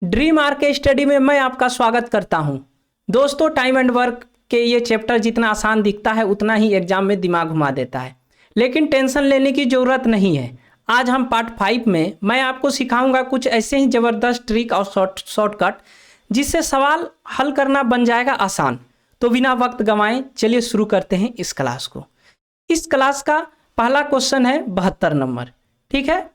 Dream arc study में मैं आपका स्वागत करता हूं। दोस्तों, टाइम एंड वर्क के ये चैप्टर जितना आसान दिखता है उतना ही एग्जाम में दिमाग घुमा देता है, लेकिन टेंशन लेने की ज़रूरत नहीं है। आज हम पार्ट 5 में मैं आपको सिखाऊंगा कुछ ऐसे ही ज़बरदस्त ट्रिक और शॉर्टकट जिससे सवाल हल करना बन जाएगा आसान। तो बिना वक्त गंवाएं चलिए शुरू करते हैं इस क्लास को। इस क्लास का पहला क्वेश्चन है 72 नंबर, ठीक है।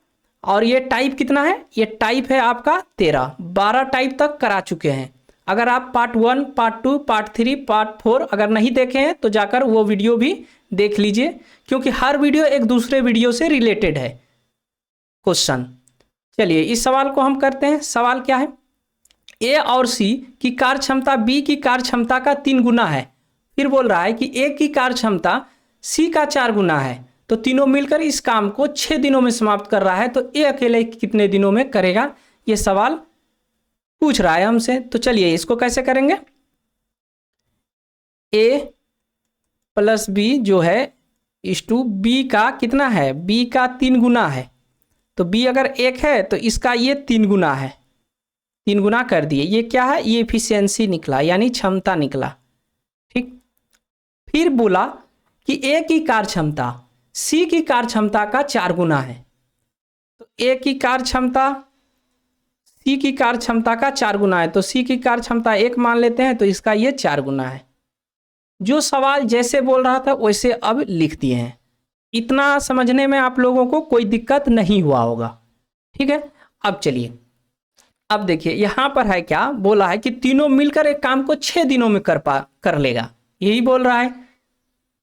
और ये टाइप कितना है? ये टाइप है आपका 13। 12 टाइप तक करा चुके हैं। अगर आप पार्ट 1, पार्ट 2, पार्ट 3, पार्ट 4 अगर नहीं देखे हैं तो जाकर वो वीडियो भी देख लीजिए, क्योंकि हर वीडियो एक दूसरे वीडियो से रिलेटेड है क्वेश्चन। चलिए इस सवाल को हम करते हैं। सवाल क्या है? ए और सी की कार्य क्षमता बी की कार्य क्षमता का 3 गुना है। फिर बोल रहा है कि ए की कार्य क्षमता सी का 4 गुना है, तो तीनों मिलकर इस काम को 6 दिनों में समाप्त कर रहा है, तो ए अकेले कितने दिनों में करेगा? ये सवाल पूछ रहा है हमसे। तो चलिए इसको कैसे करेंगे। ए प्लस बी जो है इस टू बी का कितना है? बी का 3 गुना है। तो बी अगर 1 है तो इसका ये 3 गुना है। 3 गुना कर दिए। ये क्या है? ये एफिशिएंसी निकला, यानी क्षमता निकला, ठीक। फिर बोला कि ए की कार्य क्षमता सी की कार्य क्षमता का 4 गुना है। तो ए की कार्य क्षमता सी की कार्य क्षमता का 4 गुना है, तो सी की कार्य क्षमता 1 मान लेते हैं, तो इसका ये 4 गुना है। जो सवाल जैसे बोल रहा था वैसे अब लिख दिए हैं। इतना समझने में आप लोगों को कोई दिक्कत नहीं हुआ होगा, ठीक है। अब चलिए, अब देखिए यहां पर है क्या बोला है कि तीनों मिलकर एक काम को 6 दिनों में कर लेगा। यही बोल रहा है,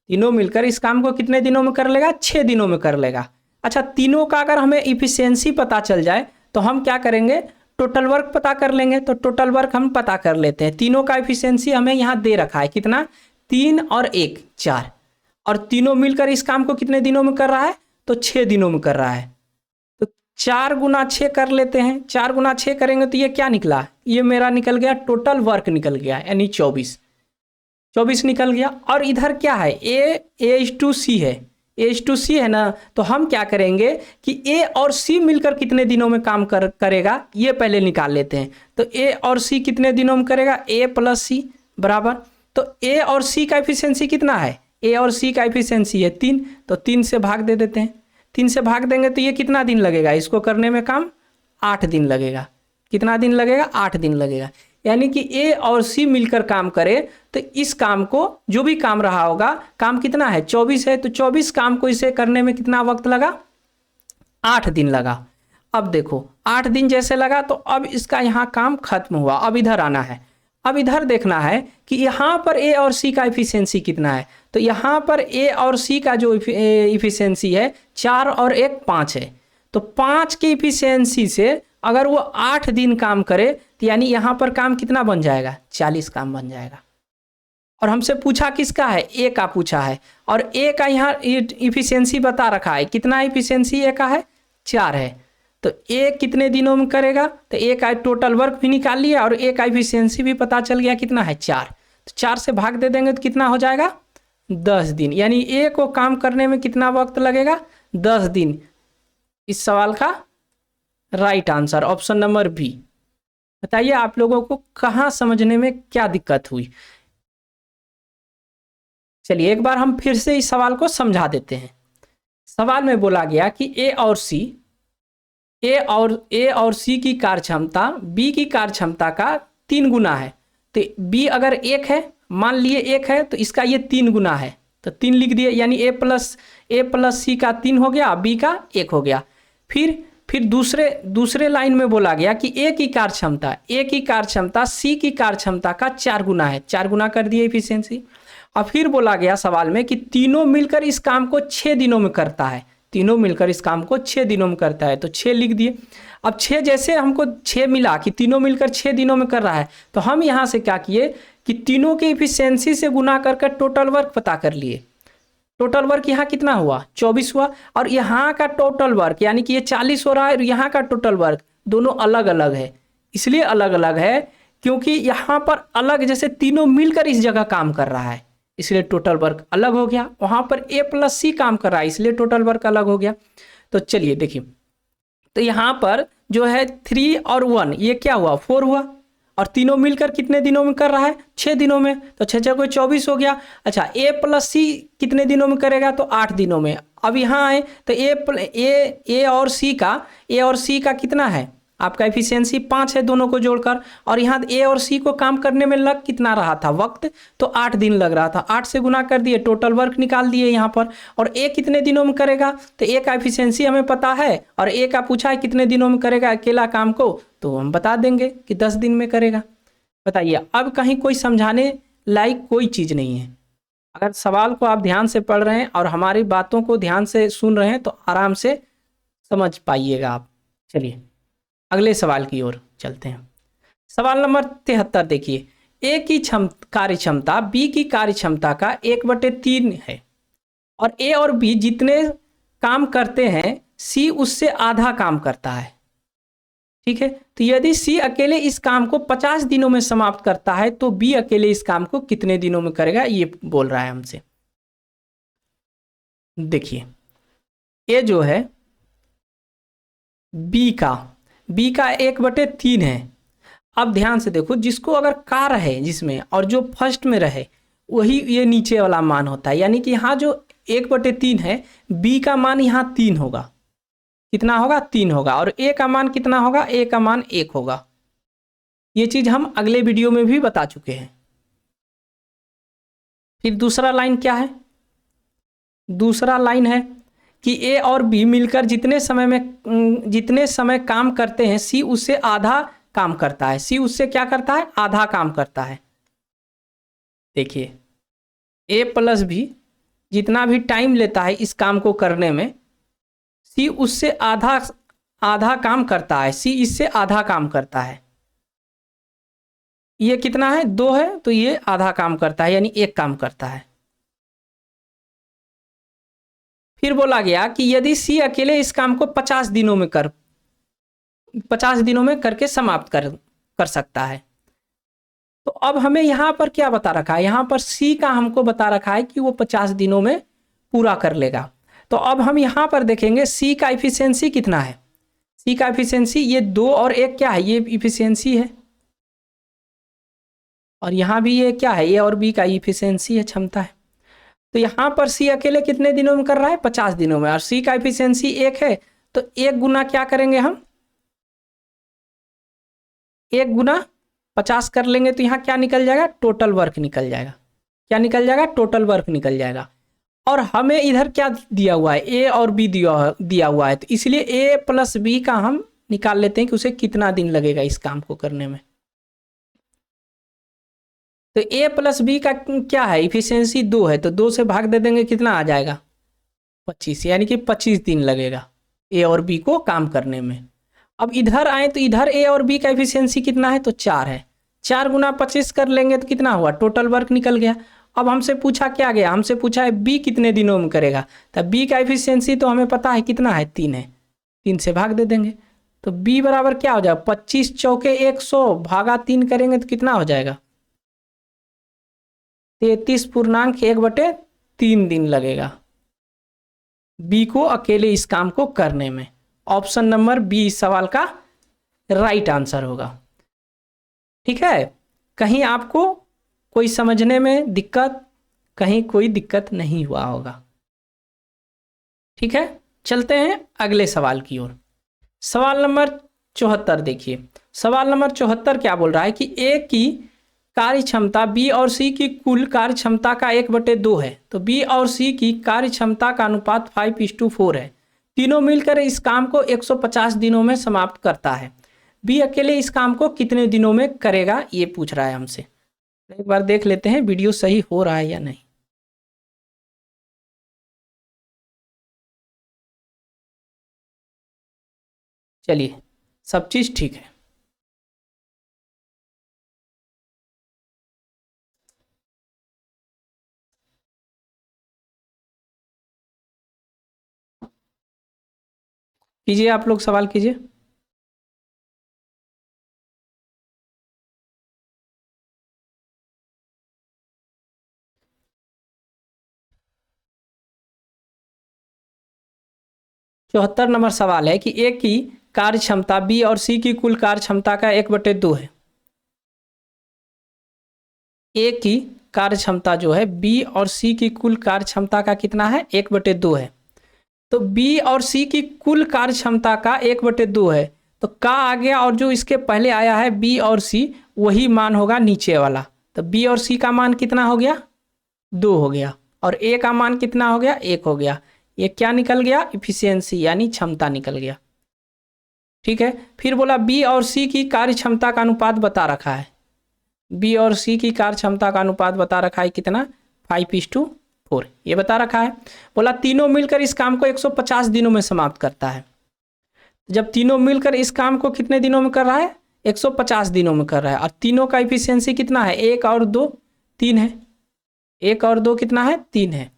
तीनों मिलकर इस काम को कितने दिनों में कर लेगा? 6 दिनों में कर लेगा। अच्छा, तीनों का अगर हमें इफिशियंसी पता चल जाए तो हम क्या करेंगे? टोटल वर्क पता कर लेंगे। तो टोटल वर्क हम पता कर लेते हैं। तीनों का इफिशियंसी हमें यहाँ दे रखा है, कितना? 3 और 1 4। और तीनों मिलकर इस काम को कितने दिनों में कर रहा है? तो 6 दिनों में कर रहा है। तो 4 गुना 6 कर लेते हैं। 4 गुना 6 करेंगे तो ये क्या निकला? ये मेरा निकल गया टोटल वर्क निकल गया, यानी 24 निकल गया। और इधर क्या है? A/C है, A/C है ना। तो हम क्या करेंगे कि A और C मिलकर कितने दिनों में काम करेगा ये पहले निकाल लेते हैं। तो A और C कितने दिनों में करेगा? A प्लस C बराबर। तो A और C का एफिशिएंसी कितना है? A और C का एफिशिएंसी है 3, तो 3 से भाग दे देते हैं। 3 से भाग देंगे तो ये कितना दिन लगेगा इसको करने में? काम 8 दिन लगेगा। कितना दिन लगेगा? 8 दिन लगेगा। यानी कि ए और सी मिलकर काम करे तो इस काम को, जो भी काम रहा होगा, काम कितना है? 24 है, तो 24 काम को इसे करने में कितना वक्त लगा? 8 दिन लगा। अब देखो 8 दिन जैसे लगा तो अब इसका यहाँ काम खत्म हुआ। अब इधर आना है। अब इधर देखना है कि यहाँ पर ए और सी का इफिशियंसी कितना है। तो यहाँ पर ए और सी का जो इफिशियंसी है 4 और 1 5 है। तो 5 की इफिशियंसी से अगर वो 8 दिन काम करे तो यानी यहाँ पर काम कितना बन जाएगा? 40 काम बन जाएगा। और हमसे पूछा किसका है? ए का पूछा है। और ए का यहाँ इफिशियंसी बता रखा है। कितना इफिशियंसी ए का है? 4 है। तो ए कितने दिनों में करेगा? तो ए का टोटल वर्क भी निकाल लिया और ए का इफिशियंसी भी पता चल गया कितना है? 4। तो 4 से भाग दे देंगे तो कितना हो जाएगा? 10 दिन। यानी ए को काम करने में कितना वक्त लगेगा? 10 दिन। इस सवाल का right answer option number B. बताइए आप लोगों को कहाँ समझने में क्या दिक्कत हुई? चलिए एक बार हम फिर से इस सवाल को समझा देते हैं। सवाल में बोला गया कि ए और सी की कार्य क्षमता बी की कार्य क्षमता का 3 गुना है। तो बी अगर 1 है, मान लिए 1 है, तो इसका ये 3 गुना है, तो 3 लिख दिए। यानी ए प्लस सी का 3 हो गया, बी का 1 हो गया। फिर दूसरे लाइन में बोला गया कि ए की कार्य क्षमता सी की कार्य क्षमता का 4 गुना है। 4 गुना कर दिए इफिशियंसी। और फिर बोला गया सवाल में कि तीनों मिलकर इस काम को 6 दिनों में करता है। तीनों मिलकर इस काम को 6 दिनों में करता है, तो 6 लिख दिए। अब 6 जैसे हमको 6 मिला कि तीनों मिलकर 6 दिनों में कर रहा है, तो हम यहाँ से क्या किए कि तीनों की इफिशियंसी से गुना करके टोटल वर्क पता कर लिए। टोटल वर्क यहाँ कितना हुआ? 24 हुआ। और यहाँ का टोटल वर्क यानी कि ये 40 हो रहा है और यहाँ का टोटल वर्क दोनों अलग अलग है। इसलिए अलग अलग है क्योंकि यहाँ पर अलग, जैसे तीनों मिलकर इस जगह काम कर रहा है, इसलिए टोटल वर्क अलग हो गया। वहाँ पर ए प्लस सी काम कर रहा है, इसलिए टोटल वर्क अलग हो गया। तो चलिए देखिए, तो यहाँ पर जो है 3 और 1 ये क्या हुआ 4 हुआ, और तीनों मिलकर कितने दिनों में कर रहा है 6 दिनों में, तो 6 6 को 24 हो गया। अच्छा ए प्लस सी कितने दिनों में करेगा, तो 8 दिनों में। अब यहाँ आए तो ए और सी का कितना है आपका एफिशिएंसी 5 है दोनों को जोड़कर, और यहाँ ए और सी को काम करने में लग कितना रहा था वक्त, तो 8 दिन लग रहा था। 8 से गुना कर दिए, टोटल वर्क निकाल दिए यहाँ पर। और ए कितने दिनों में करेगा, तो ए का एफिशिएंसी हमें पता है, और ए का पूछा है कितने दिनों में करेगा अकेला काम को, तो हम बता देंगे कि 10 दिन में करेगा। बताइए अब कहीं कोई समझाने लायक कोई चीज़ नहीं है। अगर सवाल को आप ध्यान से पढ़ रहे हैं और हमारी बातों को ध्यान से सुन रहे हैं तो आराम से समझ पाइएगा आप। चलिए अगले सवाल की ओर चलते हैं। सवाल नंबर 73 देखिए, ए की कार्य क्षमता बी की कार्य क्षमता का 1/3 है, और ए और बी जितने काम करते हैं सी उससे आधा काम करता है। ठीक है, तो यदि सी अकेले इस काम को 50 दिनों में समाप्त करता है तो बी अकेले इस काम को कितने दिनों में करेगा, ये बोल रहा है हमसे। देखिए ये जो है बी का 1/3 है। अब ध्यान से देखो, जिसको अगर का रहे जिसमें और जो फर्स्ट में रहे वही ये नीचे वाला मान होता है, यानी कि यहाँ जो 1/3 है बी का मान यहाँ 3 होगा। कितना होगा 3 होगा, और ए का मान कितना होगा, ए का मान 1 होगा। ये चीज हम अगले वीडियो में भी बता चुके हैं। फिर दूसरा लाइन क्या है, दूसरा लाइन है कि ए और बी मिलकर जितने समय काम करते हैं सी उससे आधा काम करता है। सी उससे क्या करता है, आधा काम करता है। देखिए ए प्लस बी जितना भी टाइम लेता है इस काम को करने में, सी उससे आधा काम करता है, सी इससे आधा काम करता है। ये कितना है 2 है, तो ये आधा काम करता है यानी 1 काम करता है। फिर बोला गया कि यदि सी अकेले इस काम को 50 दिनों में करके समाप्त कर सकता है, तो अब हमें यहां पर क्या बता रखा है, यहां पर सी का हमको बता रखा है कि वो 50 दिनों में पूरा कर लेगा। तो अब हम यहां पर देखेंगे सी का इफिशियंसी कितना है। सी का इफिशियंसी ये 2 और 1 क्या है, ये इफिशियंसी है, और यहां भी ये क्या है, ए और बी का इफिशियंसी है, क्षमता है। तो यहां पर सी अकेले कितने दिनों में कर रहा है 50 दिनों में, और सी का इफिशियंसी 1 है, तो 1 गुना क्या करेंगे हम, 1 गुना 50 कर लेंगे, तो यहाँ क्या निकल जाएगा, टोटल वर्क निकल जाएगा। क्या निकल जाएगा, टोटल वर्क निकल जाएगा। और हमें इधर क्या दिया हुआ है, ए और बी दिया हुआ है, तो इसलिए ए प्लस बी का हम निकाल लेते हैं कि उसे कितना दिन लगेगा इस काम को करने में। तो ए प्लस बी का क्या है, इफिशियंसी 2 है, तो 2 से भाग दे देंगे, कितना आ जाएगा 25, यानी कि 25 दिन लगेगा ए और बी को काम करने में। अब इधर आए तो इधर ए और बी का एफिशिएंसी कितना है, तो 4 है। 4 गुना 25 कर लेंगे तो कितना हुआ, टोटल वर्क निकल गया। अब हमसे पूछा क्या गया, हमसे पूछा है बी कितने दिनों में करेगा, तब बी का एफिशिएंसी तो हमें पता है कितना है, 3 है, 3 से भाग दे देंगे। तो बी बराबर क्या हो जाएगा, 25 चौके 100 भागा 3 करेंगे तो कितना हो जाएगा, 33.1/3 दिन लगेगा बी को अकेले इस काम को करने में। ऑप्शन नंबर बी इस सवाल का राइट आंसर होगा। ठीक है, कहीं आपको कोई समझने में दिक्कत, कहीं कोई दिक्कत नहीं हुआ होगा। ठीक है, चलते हैं अगले सवाल की ओर। सवाल नंबर 74 देखिए। सवाल नंबर 74 क्या बोल रहा है कि ए की कार्य क्षमता बी और सी की कुल कार्य क्षमता का 1/2 है, तो बी और सी की कार्य क्षमता का अनुपात 5:4 है। तीनों मिलकर इस काम को 150 दिनों में समाप्त करता है। बी अकेले इस काम को कितने दिनों में करेगा, ये पूछ रहा है हमसे। एक बार देख लेते हैं वीडियो सही हो रहा है या नहीं। चलिए, सब चीज ठीक है। कीजिए, आप लोग सवाल कीजिए। चौहत्तर नंबर सवाल है कि ए की कार्य क्षमता बी और सी की कुल कार्य क्षमता का 1/2 है। ए की कार्य क्षमता जो है बी और सी की कुल कार्य क्षमता का कितना है, 1/2 है। तो बी और सी की कुल कार्य क्षमता का 1/2 है, तो का आ गया और जो इसके पहले आया है बी और सी वही मान होगा नीचे वाला। तो बी और सी का मान कितना हो गया, 2 हो गया, और ए का मान कितना हो गया, 1 हो गया। ये क्या निकल गया, इफिशियंसी यानी क्षमता निकल गया। ठीक है, फिर बोला बी और सी की कार्य क्षमता का अनुपात बता रखा है। बी और सी की कार्य क्षमता का अनुपात बता रखा है कितना, 5:4 ये बता रखा है। बोला तीनों मिलकर इस काम को 150 दिनों में समाप्त करता है। जब तीनों मिलकर इस काम को कितने दिनों में कर रहा है, 150 दिनों में कर रहा है, और तीनों का इफिशियंसी कितना है, 1 और 2 3 है। 1 और 2 कितना है, 3 है।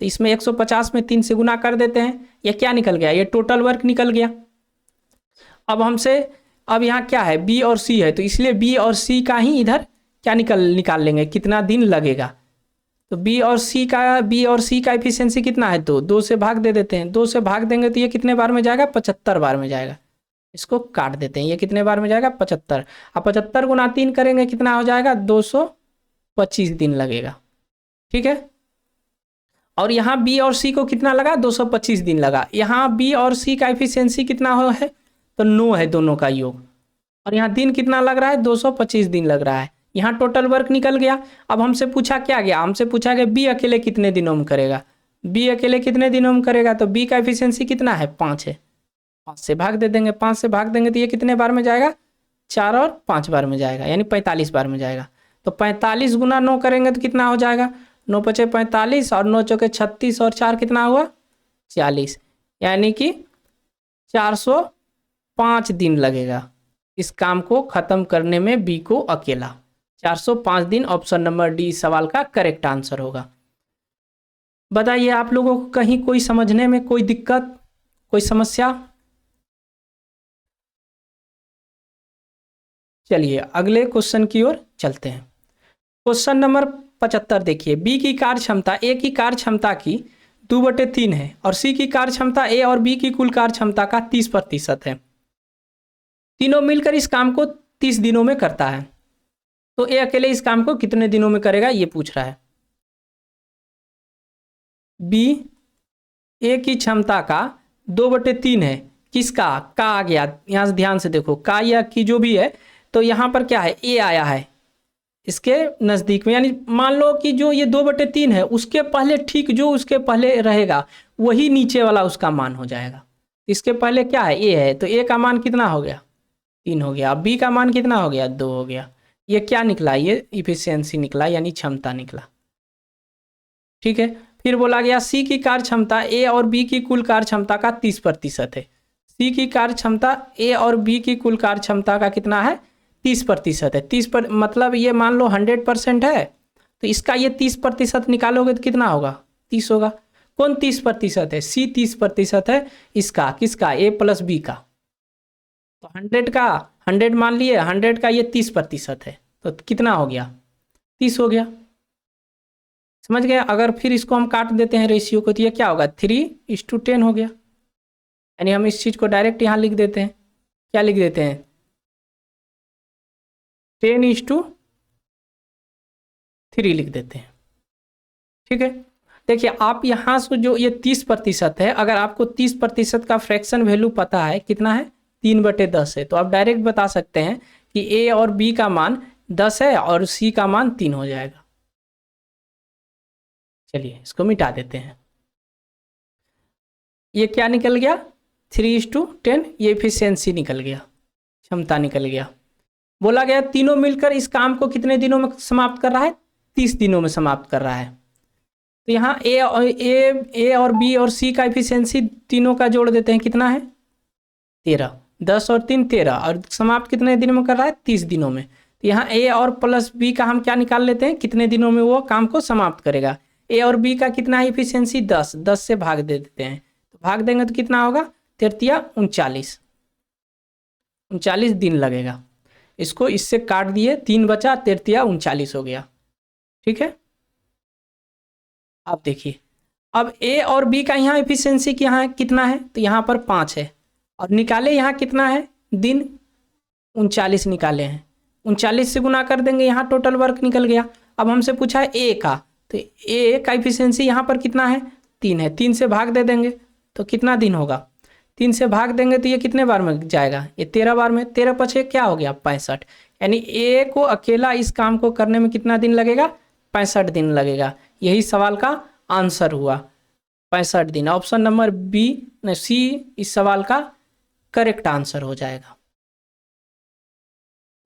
तो इसमें 150 में 3 से गुना कर देते हैं, ये क्या निकल गया, ये टोटल वर्क निकल गया। अब हमसे अब यहाँ क्या है, बी और सी है, तो इसलिए बी और सी का ही इधर क्या निकाल लेंगे, कितना दिन लगेगा। तो बी और सी का एफिशिएंसी कितना है, 2 से भाग दे देते हैं। 2 से भाग देंगे तो ये कितने बार में जाएगा, 75 बार में जाएगा। इसको काट देते हैं, ये कितने बार में जाएगा, 75। अब 75 गुना 3 करेंगे कितना हो जाएगा, 225 दिन लगेगा। ठीक है, और यहाँ बी और सी को कितना लगा, 225 दिन लगा। यहाँ बी और सी का एफिशिएंसी कितना है, तो 9 है दोनों का योग, और यहाँ दिन कितना लग रहा है, 225 दिन लग रहा है। यहाँ टोटल वर्क निकल गया। अब हमसे पूछा क्या गया, हमसे पूछा गया बी अकेले कितने दिनों में करेगा। बी अकेले कितने दिनों में करेगा, तो बी का एफिशिएंसी कितना है, 5 है। 5 से भाग दे देंगे, 5 से भाग देंगे तो ये कितने बार में जाएगा, 4 और 5 बार में जाएगा, यानी 45 बार में जाएगा। तो 45 गुना 9 करेंगे तो कितना हो जाएगा, 9 पचे 45 और 9 चौके 36 और 4 कितना हुआ, 40, यानी कि 405 दिन लगेगा इस काम को खत्म करने में बी को अकेला। 405 दिन, ऑप्शन नंबर डी सवाल का करेक्ट आंसर होगा। बताइए आप लोगों को कहीं कोई समझने में कोई दिक्कत, कोई समस्या। चलिए अगले क्वेश्चन की ओर चलते हैं। क्वेश्चन नंबर 75 देखिए, बी की कार्य क्षमता ए की कार्य क्षमता की 2/3 है और सी की कार्य क्षमता ए और बी की कुल कार्य क्षमता का 30% है। तीनों मिलकर इस काम को 30 दिनों में करता है, तो ए अकेले इस काम को कितने दिनों में करेगा, ये पूछ रहा है। बी ए की क्षमता का 2/3 है, किसका, का आ गया, यहां से ध्यान से देखो, का या की जो भी है, तो यहां पर क्या है, ए आया है इसके नज़दीक में, यानी मान लो कि जो ये 2/3 है उसके पहले ठीक जो उसके पहले रहेगा वही नीचे वाला उसका मान हो जाएगा। इसके पहले क्या है, ए है, तो ए का मान कितना हो गया, 3 हो गया। बी का मान कितना हो गया, 2 हो गया। ये क्या निकला, ये इफिशियंसी निकला, यानी क्षमता निकला। ठीक है, फिर बोला गया सी की कार्य क्षमता ए और बी की कुल कार्य क्षमता का 30% है। सी की कार्य क्षमता ए और बी की कुल कार्य क्षमता का कितना है, 30% है। 30 पर मतलब ये मान लो 100% है, तो इसका ये 30% निकालोगे तो कितना होगा, 30 होगा। कौन 30% है, सी 30% है इसका, किसका, ए प्लस बी का। तो 100 का 100 मान लिए, 100 का ये 30% है, तो कितना हो गया, 30 हो गया। समझ गए। अगर फिर इसको हम काट देते हैं रेशियो को, तो ये क्या होगा, 3:10 हो गया। यानी हम इस चीज़ को डायरेक्ट यहाँ लिख देते हैं, क्या लिख देते हैं, 10:3 लिख देते हैं। ठीक है, देखिए आप यहाँ से जो ये 30% है, अगर आपको 30% का फ्रैक्शन वैल्यू पता है कितना है, 3/10 है, तो आप डायरेक्ट बता सकते हैं कि ए और बी का मान 10 है और सी का मान 3 हो जाएगा। चलिए इसको मिटा देते हैं। ये क्या निकल गया, 3:10, ये एफिशिएंसी निकल गया, क्षमता निकल गया। बोला गया तीनों मिलकर इस काम को कितने दिनों में समाप्त कर रहा है, 30 दिनों में समाप्त कर रहा है। तो यहाँ ए और बी और सी का एफिशिएंसी तीनों का जोड़ देते हैं, कितना है, 13, 10 और 3 13, और समाप्त कितने दिनों में कर रहा है, 30 दिनों में। तो यहाँ ए और प्लस बी का हम क्या निकाल लेते हैं, कितने दिनों में वो काम को समाप्त करेगा। ए और बी का कितना है एफिशिएंसी, 10, 10 से भाग दे देते हैं, तो भाग देंगे तो कितना होगा, 3×3 = 39 दिन लगेगा। इसको इससे काट दिए, 3 बचा, 3×3 = 39 हो गया। ठीक है, अब देखिए, अब ए और बी का यहाँ एफिशिएंसी यहाँ कितना है, तो यहाँ पर 5 है, और निकाले यहाँ कितना है दिन, 39 निकाले हैं, 39 से गुना कर देंगे, यहाँ टोटल वर्क निकल गया। अब हमसे पूछा है ए का, तो ए का एफिशिएंसी यहाँ पर कितना है 3 है, 3 से भाग दे देंगे तो कितना दिन होगा, 3 से भाग देंगे तो ये कितने बार में जाएगा, ये 13 बार में, 13 पछे क्या हो गया 65, यानी ए को अकेला इस काम को करने में कितना दिन लगेगा 65 दिन लगेगा। यही सवाल का आंसर हुआ 65 दिन। ऑप्शन नंबर बी सी इस सवाल का करेक्ट आंसर हो जाएगा।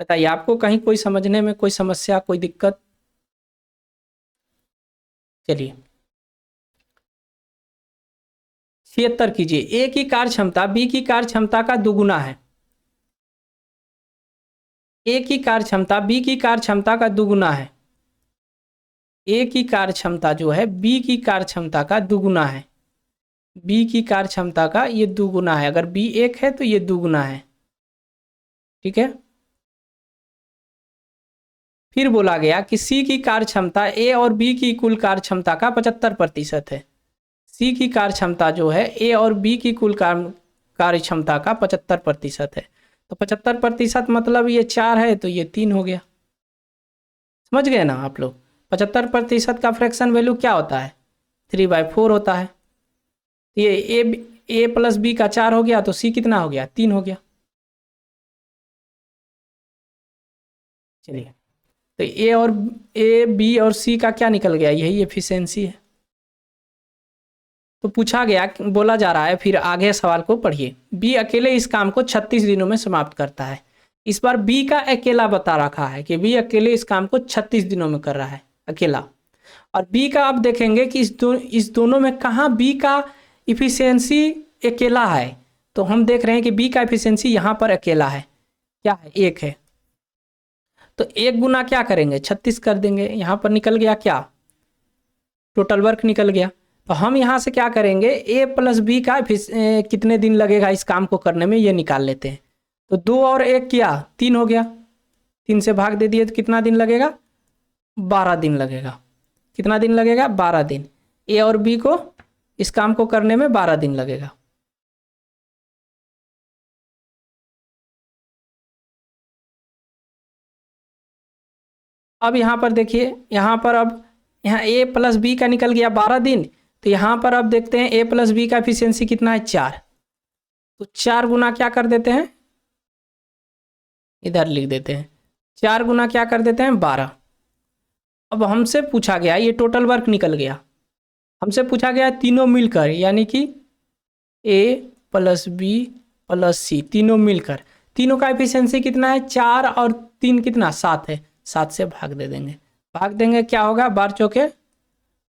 बताइए आपको कहीं कोई समझने में कोई समस्या कोई दिक्कत? चलिए 76 कीजिए। ए की कार्य क्षमता बी की कार्य क्षमता का दुगुना है। ए की कार्य क्षमता बी की कार्य क्षमता का दुगुना है। ए की कार्य क्षमता जो है बी की कार्य क्षमता का दुगुना है। बी की कार्य क्षमता का ये दुगुना है। अगर बी 1 है तो ये दुगुना है। ठीक है। फिर बोला गया कि सी की कार्य क्षमता ए और बी की कुल कार्य क्षमता का 75% है। सी की कार्य क्षमता जो है ए और बी की कुल कार्य क्षमता का 75% है। तो 75% मतलब ये 4 है तो ये 3 हो गया। समझ गए ना आप लोग? 75% का फ्रैक्शन वैल्यू क्या होता है 3/4 होता है। ये ए प्लस बी का 4 हो गया तो सी कितना हो गया 3 हो गया। चलिए तो ए बी और सी का क्या निकल गया, यही एफिशिएंसी है। तो पूछा गया, बोला जा रहा है, फिर आगे सवाल को पढ़िए। बी अकेले इस काम को 36 दिनों में समाप्त करता है। इस बार बी का अकेला बता रखा है कि बी अकेले इस काम को 36 दिनों में कर रहा है अकेला। और बी का आप देखेंगे कि इस दोनों में कहाँ बी का इफिशियंसी अकेला है। तो हम देख रहे हैं कि बी का इफिशियंसी यहाँ पर अकेला है, क्या है 1 है। तो 1 गुना क्या करेंगे 36 कर देंगे। यहाँ पर निकल गया क्या टोटल वर्क निकल गया। तो हम यहाँ से क्या करेंगे ए प्लस बी का कितने दिन लगेगा इस काम को करने में ये निकाल लेते हैं। तो 2 और 1 किया 3 हो गया, 3 से भाग दे दिए तो कितना दिन लगेगा 12 दिन लगेगा। कितना दिन लगेगा 12 दिन। ए और बी को इस काम को करने में 12 दिन लगेगा। अब यहाँ पर देखिए, यहाँ पर अब यहाँ ए प्लस बी का निकल गया 12 दिन। तो यहाँ पर अब देखते हैं ए प्लस बी का एफिशिएंसी कितना है 4। तो 4 गुना क्या कर देते हैं, इधर लिख देते हैं 4 गुना क्या कर देते हैं 12। अब हमसे पूछा गया, ये टोटल वर्क निकल गया, हमसे पूछा गया तीनों मिलकर, यानी कि ए प्लस बी प्लस सी तीनों मिलकर, तीनों का एफिशिएंसी कितना है 4 और 3 कितना 7 है। 7 से भाग दे देंगे, भाग देंगे क्या होगा 12 चौके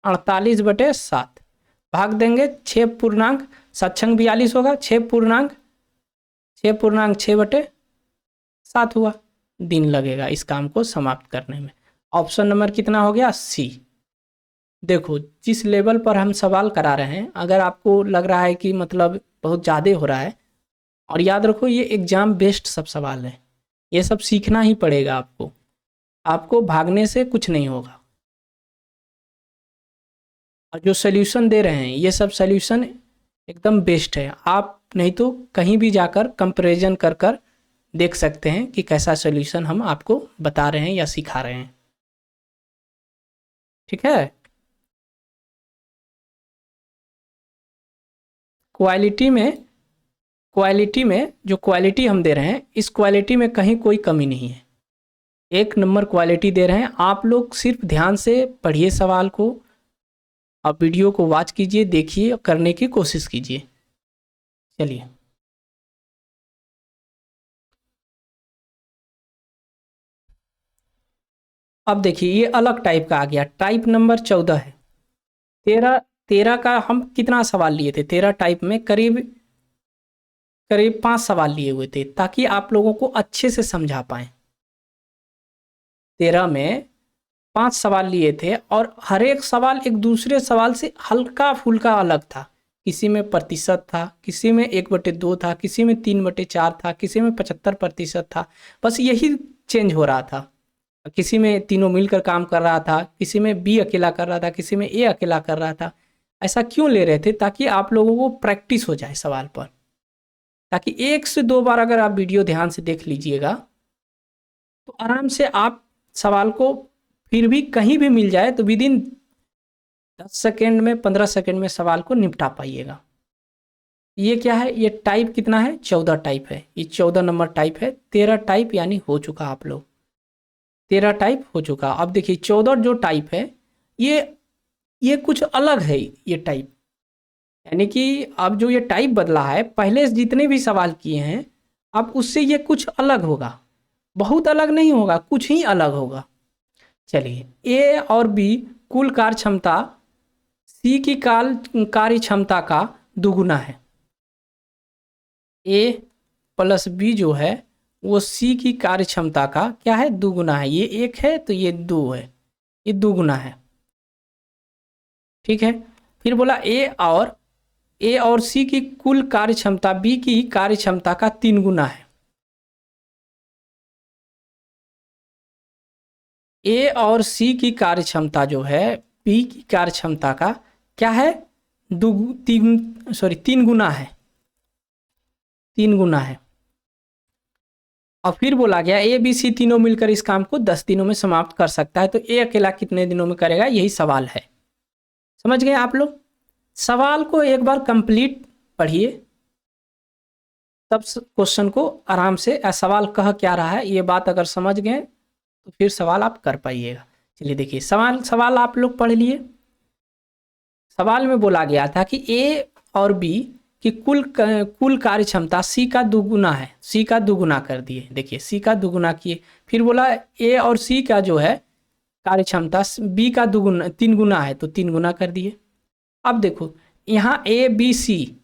48/7 भाग देंगे 6 पूर्णांक 7 छंग 42 होगा, 6 पूर्णांक 6/7 हुआ दिन लगेगा इस काम को समाप्त करने में। ऑप्शन नंबर कितना हो गया सी। देखो जिस लेवल पर हम सवाल करा रहे हैं, अगर आपको लग रहा है कि मतलब बहुत ज़्यादा हो रहा है, और याद रखो ये एग्ज़ाम बेस्ड सब सवाल है, ये सब सीखना ही पड़ेगा आपको भागने से कुछ नहीं होगा। और जो सल्यूशन दे रहे हैं ये सब सल्यूशन एकदम बेस्ट है। आप नहीं तो कहीं भी जाकर कंपैरिजन कर देख सकते हैं कि कैसा सल्यूशन हम आपको बता रहे हैं या सिखा रहे हैं। ठीक है। क्वालिटी में जो क्वालिटी हम दे रहे हैं, इस क्वालिटी में कहीं कोई कमी नहीं है, 1 नंबर क्वालिटी दे रहे हैं। आप लोग सिर्फ ध्यान से पढ़िए सवाल को, आप वीडियो को वॉच कीजिए, देखिए, करने की कोशिश कीजिए। चलिए अब देखिए ये अलग टाइप का आ गया, टाइप नंबर 14 है। 13 का हम कितना सवाल लिए थे, 13 टाइप में करीब 5 सवाल लिए हुए थे, ताकि आप लोगों को अच्छे से समझा पाएँ। 13 में 5 सवाल लिए थे और हर एक सवाल एक दूसरे सवाल से हल्का फुल्का अलग था। किसी में प्रतिशत था, किसी में 1/2 था, किसी में 3/4 था, किसी में 75% था। बस यही चेंज हो रहा था। किसी में तीनों मिलकर काम कर रहा था, किसी में बी अकेला कर रहा था, किसी में ए अकेला कर रहा था। ऐसा क्यों ले रहे थे, ताकि आप लोगों को प्रैक्टिस हो जाए सवाल पर। ताकि 1 से 2 बार अगर आप वीडियो ध्यान से देख लीजिएगा तो आराम से आप सवाल को फिर भी कहीं भी मिल जाए तो विदिन 10 सेकेंड में 15 सेकेंड में सवाल को निपटा पाइएगा। ये क्या है, ये टाइप कितना है, 14 टाइप है, ये 14 नंबर टाइप है। 13 टाइप यानी हो चुका आप लोग, 13 टाइप हो चुका। अब देखिए 14 जो टाइप है ये कुछ अलग है। ये टाइप यानी कि अब जो ये टाइप बदला है, पहले जितने भी सवाल किए हैं अब उससे ये कुछ अलग होगा, बहुत अलग नहीं होगा, कुछ ही अलग होगा। चलिए, ए और बी कुल कार्य क्षमता सी की कार्य क्षमता का दुगुना है। ए प्लस बी जो है वो सी की कार्य क्षमता का क्या है, दुगुना है। ये 1 है तो ये 2 है, ये दुगुना है। ठीक है, फिर बोला ए और सी की कुल कार्य क्षमता बी की कार्य क्षमता का 3 गुना है। ए और सी की कार्य क्षमता जो है बी की कार्य क्षमता का क्या है, 3 गुना है, 3 गुना है। और फिर बोला गया ए बी सी तीनों मिलकर इस काम को 10 दिनों में समाप्त कर सकता है। तो ए अकेला कितने दिनों में करेगा, यही सवाल है। समझ गए आप लोग? सवाल को एक बार कंप्लीट पढ़िए, तब क्वेश्चन को आराम से सवाल कह क्या रहा है ये बात अगर समझ गए तो फिर सवाल आप कर पाइएगा। चलिए देखिए, सवाल आप लोग पढ़ लिए। सवाल में बोला गया था कि ए और बी कि कुल कार्य क्षमता सी का दुगुना है, सी का दुगुना कर दिए। देखिए सी का दुगुना किए, फिर बोला ए और सी का जो है कार्य क्षमता बी का 3 गुना है तो 3 गुना कर दिए। अब देखो यहाँ ए बी सी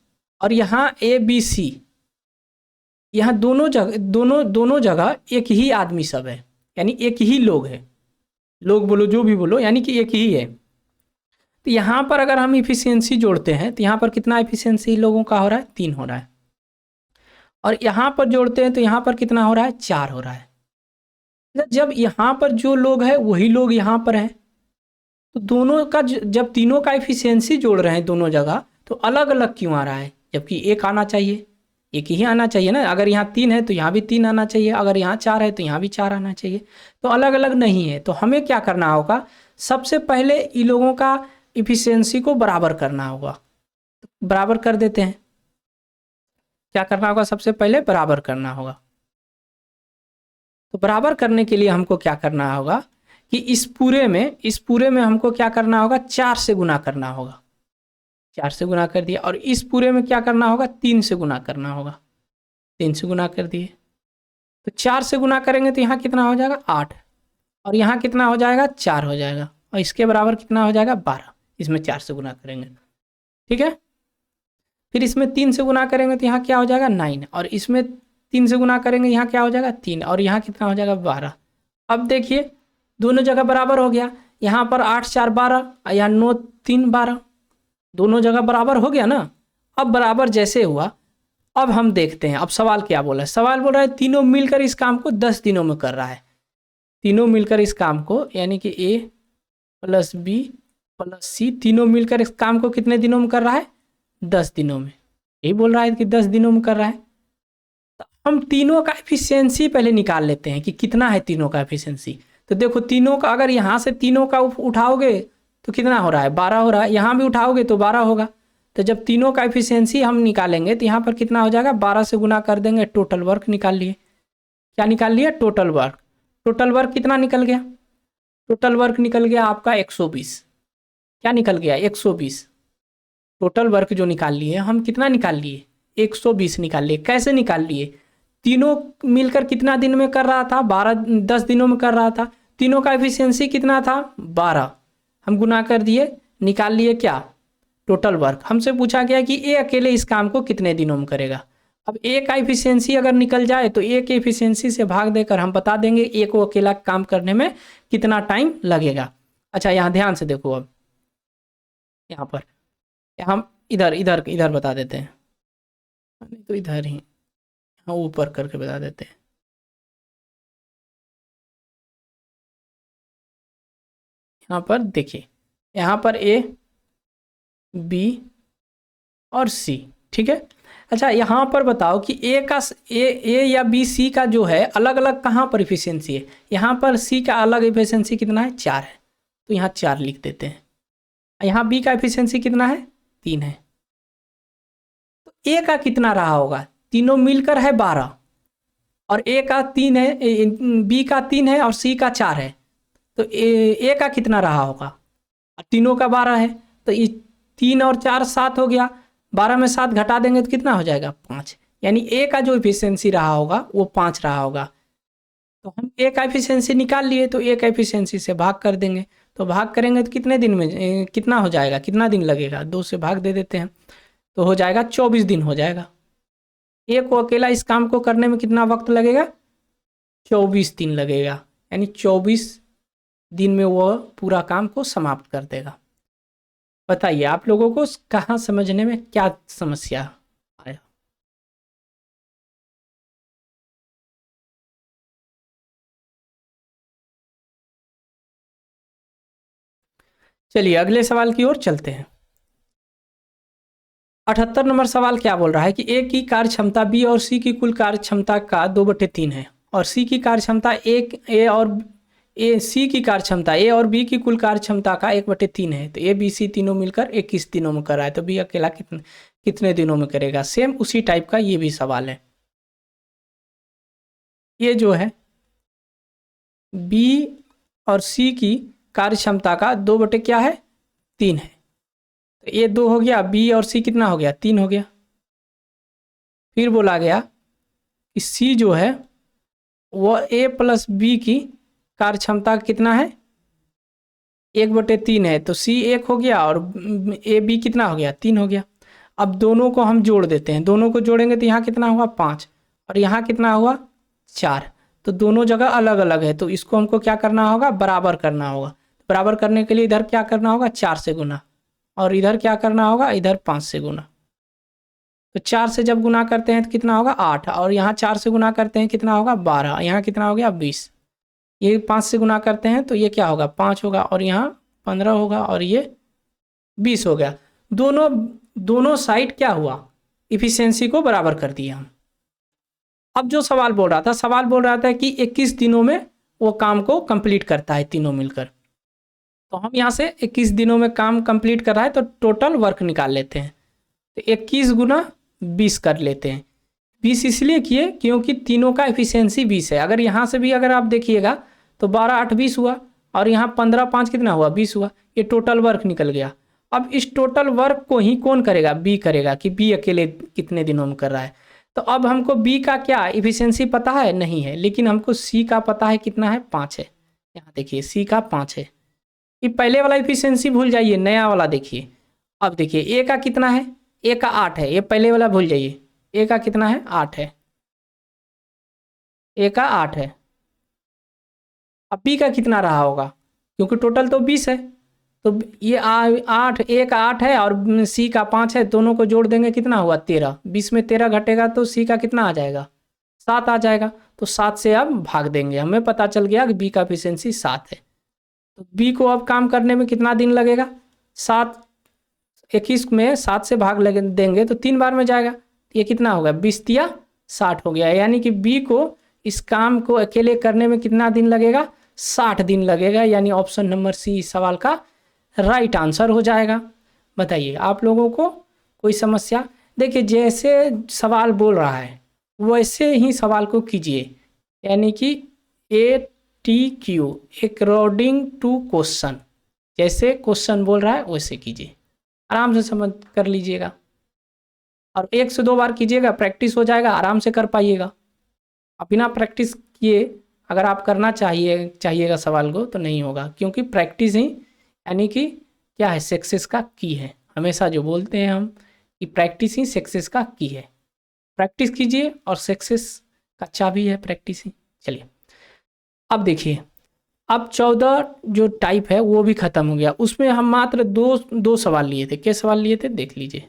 और यहाँ ए बी सी, यहाँ दोनों जगह एक ही आदमी सब है, यानी एक ही लोग है, लोग बोलो जो भी बोलो, यानी कि एक ही है। तो यहाँ पर अगर हम इफिशियंसी जोड़ते हैं तो यहाँ पर कितना इफिशियंसी लोगों का हो रहा है, 3 हो रहा है। और यहाँ पर जोड़ते हैं तो यहाँ पर कितना हो रहा है, 4 हो रहा है। जब यहाँ पर जो लोग हैं वही लोग यहाँ पर हैं तो दोनों का जब तीनों का इफिशियंसी जोड़ रहे हैं दोनों जगह तो अलग अलग क्यों आ रहा है, जबकि एक आना चाहिए, एक ही आना चाहिए ना। अगर यहाँ 3 है तो यहाँ भी 3 आना चाहिए, अगर यहाँ 4 है तो यहाँ भी 4 आना चाहिए, तो अलग अलग नहीं है। तो हमें क्या करना होगा, सबसे पहले इन लोगों का इफिशियंसी को बराबर करना होगा। बराबर कर देते हैं, क्या करना होगा, सबसे पहले बराबर करना होगा। तो बराबर करने के लिए हमको क्या करना होगा कि इस पूरे में हमको क्या करना होगा, 4 से गुना करना होगा। 4 से गुना कर दिया। और इस पूरे में क्या करना होगा, 3 से गुना करना होगा। 3 से गुना कर दिए तो 4 से गुना करेंगे तो यहाँ कितना हो जाएगा, 8, और यहाँ कितना हो जाएगा, 4 हो जाएगा, और इसके बराबर कितना हो जाएगा, 12। इसमें 4 से गुना करेंगे, ठीक है। फिर इसमें 3 से गुना करेंगे तो यहाँ क्या हो जाएगा, 9, और इसमें 3 से गुना करेंगे यहाँ क्या हो जाएगा, 3, और यहाँ कितना हो जाएगा, 12। अब देखिए दोनों जगह बराबर हो गया, यहाँ पर 8 4 12, यहाँ 9 3 12, दोनों जगह बराबर हो गया ना। अब बराबर जैसे हुआ, अब हम देखते हैं अब सवाल क्या बोला है। सवाल बोल रहा है तीनों मिलकर इस काम को 10 दिनों में कर रहा है। तीनों मिलकर इस काम को, यानी कि ए प्लस बी प्लस सी तीनों मिलकर इस काम को कितने दिनों में कर रहा है, 10 दिनों में। यही बोल रहा है कि 10 दिनों में कर रहा है। तो हम तीनों का एफिशिएंसी पहले निकाल लेते हैं कि कितना है तीनों का एफिशिएंसी। तो देखो तीनों का, अगर यहाँ से तीनों का उठाओगे तो कितना हो रहा है, 12 हो रहा है। यहाँ भी उठाओगे तो 12 होगा। तो जब तीनों का एफिशिएंसी हम निकालेंगे तो यहाँ पर कितना हो जाएगा, 12 से गुना कर देंगे, टोटल वर्क निकाल लिए। क्या निकाल लिया, टोटल वर्क। टोटल वर्क कितना निकल गया, टोटल वर्क निकल गया आपका 120। क्या निकल गया, 120। टोटल वर्क जो निकाल लिए हम, कितना निकाल लिए, 120 निकाल लिए। कैसे निकाल लिए, तीनों मिलकर कितना दिन में कर रहा था, 10 दिनों में कर रहा था। तीनों का एफिशिएंसी कितना था, 12, हम गुना कर दिए, निकाल लिए क्या, टोटल वर्क। हमसे पूछा गया कि ए अकेले इस काम को कितने दिनों में करेगा। अब ए का एफिशिएंसी अगर निकल जाए तो ए के एफिशिएंसी से भाग देकर हम बता देंगे ए को अकेला काम करने में कितना टाइम लगेगा। अच्छा यहाँ ध्यान से देखो, अब यहाँ पर हम इधर बता देते हैं, नहीं तो इधर ही हाँ ऊपर करके बता देते हैं। यहाँ पर देखिए, यहाँ पर ए बी और सी, ठीक है। अच्छा यहाँ पर बताओ कि ए या बी सी का जो है अलग अलग कहाँ पर इफिशियंसी है। यहाँ पर सी का अलग इफिशियंसी कितना है, 4 है, तो यहाँ 4 लिख देते हैं। यहाँ बी का इफिशियंसी कितना है, 3 है। तो ए का कितना रहा होगा, तीनों मिलकर है 12 और ए का 3 है, बी का 3 है और सी का 4 है, तो ए का कितना रहा होगा, तीनों का 12 है, तो ये 3 और 4 7 हो गया, 12 में 7 घटा देंगे तो कितना हो जाएगा, 5। यानी ए का जो इफिशियंसी रहा होगा वो 5 रहा होगा। तो हम ए का इफिशियंसी निकाल लिए, तो ए का इफिशियंसी से भाग कर देंगे, तो भाग करेंगे तो कितने दिन में कितना हो जाएगा, कितना दिन लगेगा, 2 से भाग दे देते हैं तो हो जाएगा 24 दिन हो जाएगा। ए को अकेला इस काम को करने में कितना वक्त लगेगा, 24 दिन लगेगा, यानी 24 दिन में वो पूरा काम को समाप्त कर देगा। बताइए आप लोगों को कहाँ समझने में क्या समस्या आया। चलिए अगले सवाल की ओर चलते हैं। 78 नंबर सवाल क्या बोल रहा है कि ए की कार्य क्षमता बी और सी की कुल कार्य क्षमता का 2/3 है और सी की कार्य क्षमता सी की कार्य क्षमता ए और बी की कुल कार्य क्षमता का 1/3 है। तो ए बी सी तीनों मिलकर 21 दिनों में कर रहा है, तो बी अकेला कितने दिनों में करेगा। सेम उसी टाइप का ये भी सवाल है। ये जो है बी और सी की कार्य क्षमता का 2/3 है, तो ये 2 हो गया, बी और सी कितना हो गया, 3 हो गया। फिर बोला गया कि सी जो है वो ए प्लस बी की कार्य क्षमता कितना है, 1/3 है, तो सी 1 हो गया और ए बी कितना हो गया, 3 हो गया। अब दोनों को हम जोड़ देते हैं, दोनों को जोड़ेंगे तो यहाँ कितना हुआ 5 और यहाँ कितना हुआ 4, तो दोनों जगह अलग अलग है, तो इसको हमको क्या करना होगा, बराबर करना होगा। बराबर करने के लिए इधर क्या करना होगा, 4 से गुना, और इधर क्या करना होगा, इधर 5 से गुना। तो 4 से जब गुना करते हैं तो कितना होगा 8, और यहाँ 4 से गुना करते हैं कितना होगा 12, यहाँ कितना हो गया 20। ये 5 से गुना करते हैं तो ये क्या होगा 5 होगा, और यहाँ 15 होगा, और ये 20 हो गया। दोनों साइड क्या हुआ, इफिशियंसी को बराबर कर दिया हम। अब जो सवाल बोल रहा था कि 21 दिनों में वो काम को कंप्लीट करता है तीनों मिलकर। तो हम यहाँ से 21 दिनों में काम कंप्लीट कर रहा है, तो टोटल वर्क निकाल लेते हैं। तो 21 गुना 20 कर लेते हैं। 20 इसलिए किए क्योंकि तीनों का एफिशिएंसी 20 है। अगर यहाँ से भी अगर आप देखिएगा तो 12 8 20 हुआ, और यहाँ 15 5 कितना हुआ 20 हुआ। ये टोटल वर्क निकल गया। अब इस टोटल वर्क को ही कौन करेगा, बी करेगा, कि बी अकेले कितने दिनों में कर रहा है। तो अब हमको बी का क्या इफिशियंसी पता है, नहीं है, लेकिन हमको सी का पता है, कितना है 5 है। यहाँ देखिए सी का 5 है। ये पहले वाला इफिशियंसी भूल जाइए, नया वाला देखिए। अब देखिए ए का कितना है, ए का 8 है, ये पहले वाला भूल जाइए। ए का कितना है 8 है, ए का 8 है। अब बी का कितना रहा होगा, क्योंकि टोटल तो 20 है, तो ये 8, ए का 8 है और सी का 5 है, दोनों को जोड़ देंगे कितना हुआ 13। 20 में 13 घटेगा तो सी का कितना आ जाएगा 7 आ जाएगा। तो 7 से अब भाग देंगे, हमें पता चल गया कि बी का एफिशिएंसी 7 है। तो बी को अब काम करने में कितना दिन लगेगा, 7 21 में 7 से भाग लगे देंगे तो 3 बार में जाएगा। ये कितना होगा 20 तिया 60 हो गया। यानी कि बी को इस काम को अकेले करने में कितना दिन लगेगा, 60 दिन लगेगा। यानी ऑप्शन नंबर सी इस सवाल का राइट आंसर हो जाएगा। बताइए आप लोगों को कोई समस्या। देखिए जैसे सवाल बोल रहा है वैसे ही सवाल को कीजिए, यानी कि ATQ अकॉर्डिंग टू क्वेश्चन, जैसे क्वेश्चन बोल रहा है वैसे कीजिए, आराम से समझ कर लीजिएगा। और 1 से 2 बार कीजिएगा, प्रैक्टिस हो जाएगा, आराम से कर पाइएगा। अब बिना प्रैक्टिस किए अगर आप करना चाहिएगा सवाल को तो नहीं होगा, क्योंकि प्रैक्टिस ही यानी कि क्या है, सक्सेस का की है। हमेशा जो बोलते हैं हम कि प्रैक्टिस ही सक्सेस का की है। प्रैक्टिस कीजिए और सक्सेस का चाबी है प्रैक्टिस ही। चलिए अब देखिए, अब 14 जो टाइप है वो भी ख़त्म हो गया। उसमें हम मात्र दो सवाल लिए थे। क्या सवाल लिए थे देख लीजिए,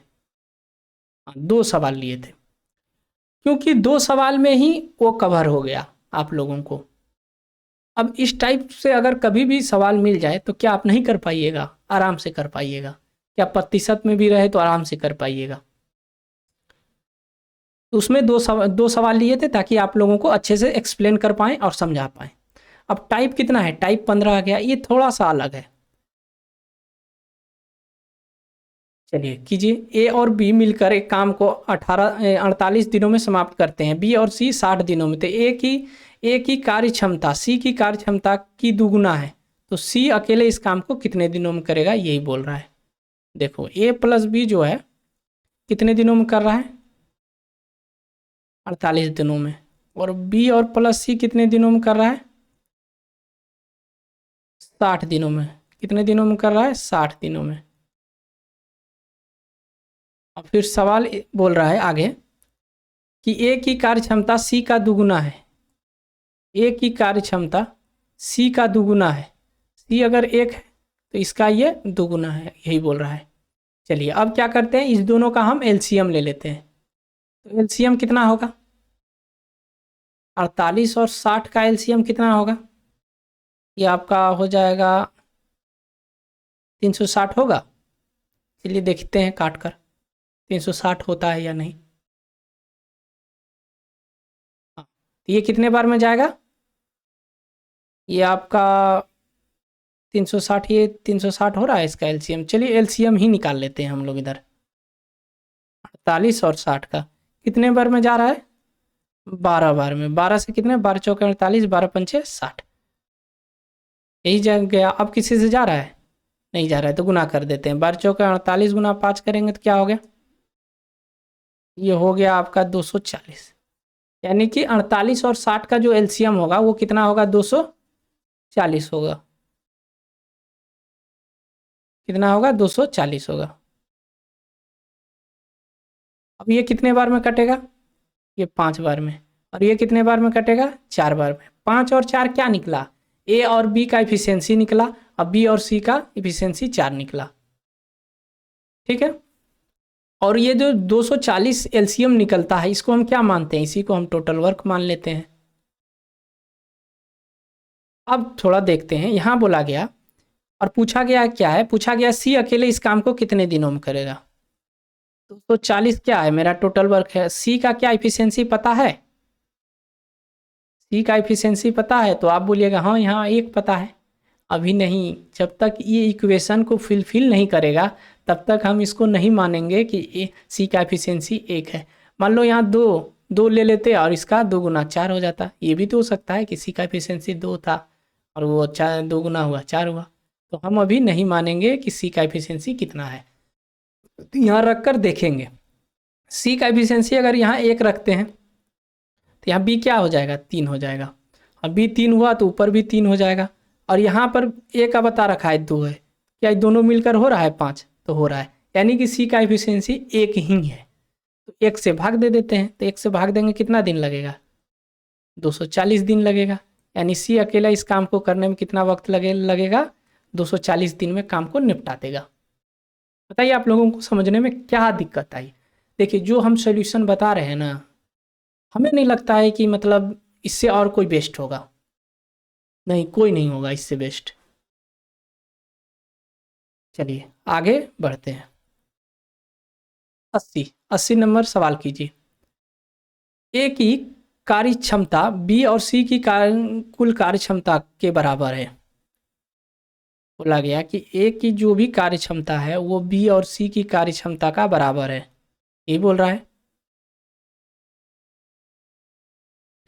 2 सवाल लिए थे, क्योंकि 2 सवाल में ही वो कवर हो गया आप लोगों को। अब इस टाइप से अगर कभी भी सवाल मिल जाए तो क्या आप नहीं कर पाइएगा, आराम से कर पाइएगा। क्या प्रतिशत में भी रहे तो आराम से कर पाइएगा। तो उसमें दो सवाल लिए थे ताकि आप लोगों को अच्छे से एक्सप्लेन कर पाएँ और समझा पाएँ। अब टाइप कितना है, टाइप 15 आ गया, ये थोड़ा सा अलग है। चलिए कीजिए, ए और बी मिलकर एक काम को 48 दिनों में समाप्त करते हैं, बी और सी 60 दिनों में। तो ए की कार्य क्षमता सी की कार्य क्षमता की दुगुना है, तो सी अकेले इस काम को कितने दिनों में करेगा, यही बोल रहा है। देखो ए प्लस बी जो है कितने दिनों में कर रहा है, 48 दिनों में, और बी और प्लस सी कितने दिनों में कर रहा है, 60 दिनों में। कितने दिनों में कर रहा है, 60 दिनों में। अब फिर सवाल बोल रहा है आगे कि ए की कार्य क्षमता सी का दुगुना है, ए की कार्य क्षमता सी का दुगुना है, सी अगर एक है तो इसका ये दुगुना है, यही बोल रहा है। चलिए अब क्या करते हैं, इस दोनों का हम एलसीएम ले लेते हैं। तो एलसीएम कितना होगा, 48 और 60 का एलसीएम कितना होगा, ये आपका हो जाएगा 360 होगा। चलिए देखते हैं काट कर 360 होता है या नहीं। हाँ, तो ये कितने बार में जाएगा, ये आपका 360, ये 360 हो रहा है इसका एलसीएम। चलिए एलसीएम ही निकाल लेते हैं हम लोग इधर। 48 और 60 का कितने बार में जा रहा है, 12 बार में। 12 से कितने, 12 चौके 48, 12 पंचे 60, यही जा गया। अब किसी से जा रहा है, नहीं जा रहा है, तो गुना कर देते हैं। 12 चौके 48 गुना 5 करेंगे तो क्या हो गया, ये हो गया आपका 240। यानी कि 48 और 60 का जो एलसीएम होगा वो कितना होगा, 240 होगा। कितना होगा, 240 होगा। अब ये कितने बार में कटेगा, ये 5 बार में, और ये कितने बार में कटेगा, 4 बार में। 5 और 4 क्या निकला, ए और बी का इफिशियंसी निकला, अब बी और सी का इफिशियंसी 4 निकला। ठीक है, और ये जो 240 एलसीएम निकलता है इसको हम क्या मानते हैं, इसी को हम टोटल वर्क मान लेते हैं। अब थोड़ा देखते हैं, यहाँ बोला गया और पूछा गया क्या है, पूछा गया सी अकेले इस काम को कितने दिनों में करेगा। 240 क्या है, मेरा टोटल वर्क है। सी का क्या इफिशियंसी पता है, सी का इफिशियंसी पता है, तो आप बोलिएगा हाँ यहाँ एक पता है। अभी नहीं, जब तक ये इक्वेशन को फिलफिल नहीं करेगा तब तक हम इसको नहीं मानेंगे कि सी का एफिशिएंसी 1 है। मान लो यहाँ दो ले लेते और इसका 2 गुना 4 हो जाता। ये भी तो हो सकता है कि सी का एफिशिएंसी 2 था और वो 2 गुना हुआ 4 हुआ। तो हम अभी नहीं मानेंगे कि सी का एफिशिएंसी कितना है। तो यहाँ रख कर देखेंगे, सी का एफिशिएंसी अगर यहाँ 1 रखते हैं तो यहाँ बी क्या हो जाएगा, 3 हो जाएगा, और बी 3 हुआ तो ऊपर भी 3 हो जाएगा। और यहाँ पर ए का बता रखा है 2 है, क्या दोनों मिलकर हो रहा है 5, तो हो रहा है, यानी कि सी का एफिशिएंसी 1 ही है। तो 1 से भाग दे देते हैं, तो 1 से भाग देंगे कितना दिन लगेगा, 240 दिन लगेगा। यानी सी अकेला इस काम को करने में कितना वक्त लगेगा, 240 दिन में काम को निपटा देगा। बताइए आप लोगों को समझने में क्या दिक्कत आई। देखिए जो हम सोल्यूशन बता रहे हैं ना, हमें नहीं लगता है कि मतलब इससे और कोई बेस्ट होगा, नहीं कोई नहीं होगा इससे बेस्ट। चलिए आगे बढ़ते हैं। 80 नंबर सवाल कीजिए। ए की कार्य क्षमता बी और सी की कुल कार्य क्षमता के बराबर है। बोला गया कि ए की जो भी कार्य क्षमता है वो बी और सी की कार्य क्षमता का बराबर है, ये बोल रहा है।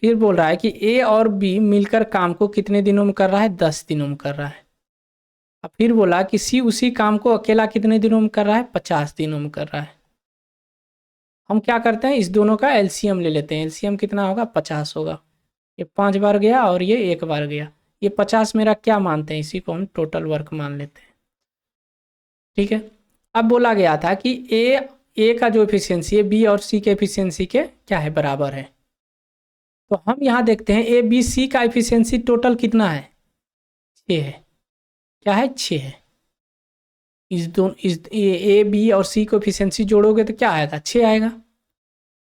फिर बोल रहा है कि ए और बी मिलकर काम को कितने दिनों में कर रहा है, 10 दिनों में कर रहा है। अब फिर बोला कि सी उसी काम को अकेला कितने दिनों में कर रहा है, 50 दिनों में कर रहा है। हम क्या करते हैं, इस दोनों का एलसीएम ले लेते हैं। एलसीएम कितना होगा, 50 होगा। ये 5 बार गया और ये 1 बार गया। ये 50 मेरा क्या मानते हैं, इसी को हम टोटल वर्क मान लेते हैं। ठीक है, अब बोला गया था कि ए का जो एफिशिएंसी है बी और सी के एफिशिएंसी के क्या है, बराबर है। तो हम यहाँ देखते हैं ए बी सी का एफिशिएंसी टोटल कितना है, 6 है। क्या है, 6 है। इस ए बी और सी को एफिशिएंसी जोड़ोगे तो क्या आएगा, 6 आएगा।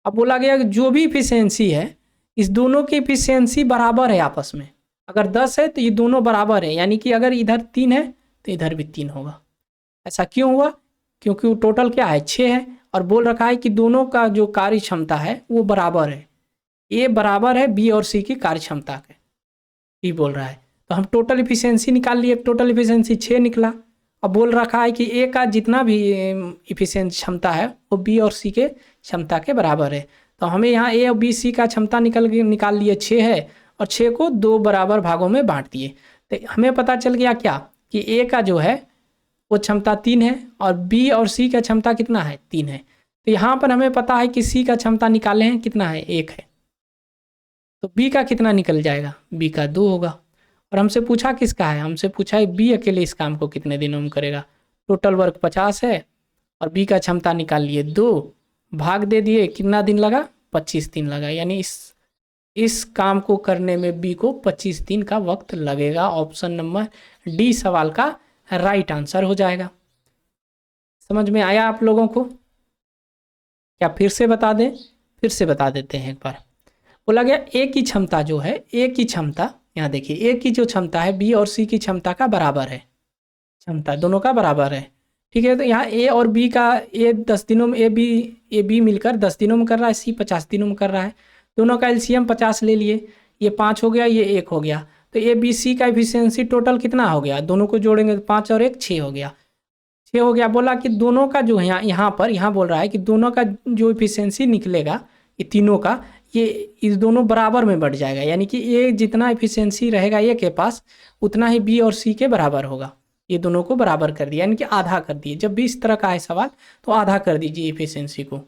अब बोला गया कि जो भी एफिशिएंसी है इस दोनों की एफिशिएंसी बराबर है आपस में। अगर 10 है तो ये दोनों बराबर है, यानी कि अगर इधर 3 है तो इधर भी 3 होगा। ऐसा क्यों हुआ, क्योंकि वो टोटल क्या है, 6 है और बोल रखा है कि दोनों का जो कार्य क्षमता है वो बराबर है, ए बराबर है बी और सी की कार्य क्षमता के, ये बोल रहा है। तो हम टोटल इफिशियंसी निकाल लिए, टोटल इफिशियंसी 6 निकला। अब बोल रखा है कि ए का जितना भी इफिशियंट क्षमता है वो बी और सी के क्षमता के बराबर है। तो हमें यहाँ ए और बी सी का क्षमता निकाल लिए 6 है, और 6 को 2 बराबर भागों में बांट दिए। तो हमें पता चल गया क्या कि ए का जो है वो क्षमता 3 है और बी और सी का क्षमता कितना है 3 है। तो यहाँ पर हमें पता है कि सी का क्षमता निकाले हैं कितना है 1 है, तो बी का कितना निकल जाएगा, बी का 2 होगा। और हमसे पूछा किसका है, हमसे पूछा है बी अकेले इस काम को कितने दिनों में करेगा। टोटल वर्क 50 है और बी का क्षमता निकाल लिए 2, भाग दे दिए, कितना दिन लगा 25 दिन लगा, यानी इस काम को करने में बी को 25 दिन का वक्त लगेगा। ऑप्शन नंबर डी सवाल का राइट आंसर हो जाएगा। समझ में आया आप लोगों को? क्या फिर से बता दें? फिर से बता देते हैं एक बार। बोला गया ए की क्षमता जो है, ए की क्षमता, यहाँ देखिए ए की जो क्षमता है बी और सी की क्षमता का बराबर है, क्षमता दोनों का बराबर है, ठीक है। तो यहाँ ए और बी का, ए 10 दिनों में ए बी मिलकर 10 दिनों में कर रहा है, सी 50 दिनों में कर रहा है। दोनों का एलसीएम 50 ले लिए, ये 5 हो गया, ये 1 हो गया। तो ए बी सी का एफिशिएंसी टोटल कितना हो गया, दोनों को जोड़ेंगे तो 5 और 1 6 हो गया, 6 हो गया। बोला कि दोनों का जो है यहाँ बोल रहा है कि दोनों का जो एफिशिएंसी निकलेगा ये तीनों का, ये इस दोनों बराबर में बढ़ जाएगा, यानी कि ए जितना एफिशिएंसी रहेगा ए के पास उतना ही बी और सी के बराबर होगा। ये दोनों को बराबर कर दिया, यानी कि आधा कर दिए। जब भी इस तरह का है सवाल तो आधा कर दीजिए एफिशिएंसी को।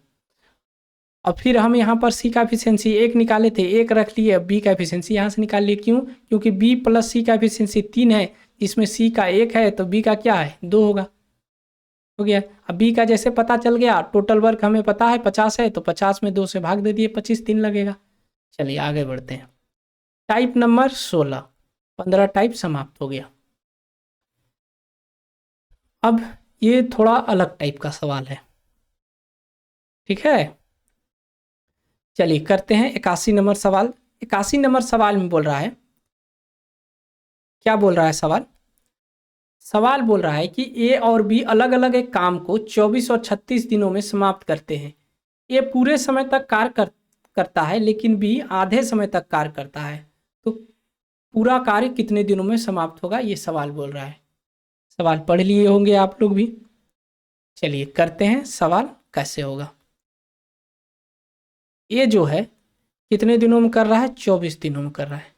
और फिर हम यहाँ पर सी का एफिशिएंसी 1 निकाले थे, 1 रख लिए, अब बी का एफिशिएंसी यहाँ से निकाल लिए। क्यों? क्योंकि बी प्लस सी का एफिशिएंसी 3 है, इसमें सी का 1 है, तो बी का क्या है 2 होगा, हो गया। अब बी का जैसे पता चल गया, टोटल वर्क हमें पता है 50 है, तो 50 में 2 से भाग दे दिए, 25 दिन लगेगा। चलिए आगे बढ़ते हैं। टाइप नंबर 16, 15 टाइप समाप्त हो गया। अब ये थोड़ा अलग टाइप का सवाल है, ठीक है। चलिए करते हैं 81 नंबर सवाल। 81 नंबर सवाल में बोल रहा है, क्या बोल रहा है सवाल बोल रहा है कि ए और बी अलग अलग एक काम को 24 और 36 दिनों में समाप्त करते हैं। ए पूरे समय तक कार्य करता है लेकिन बी आधे समय तक कार्य करता है, तो पूरा कार्य कितने दिनों में समाप्त होगा, ये सवाल बोल रहा है। सवाल पढ़ लिए होंगे आप लोग भी। चलिए करते हैं सवाल कैसे होगा। ए जो है कितने दिनों में कर रहा है, 24 दिनों में कर रहा है।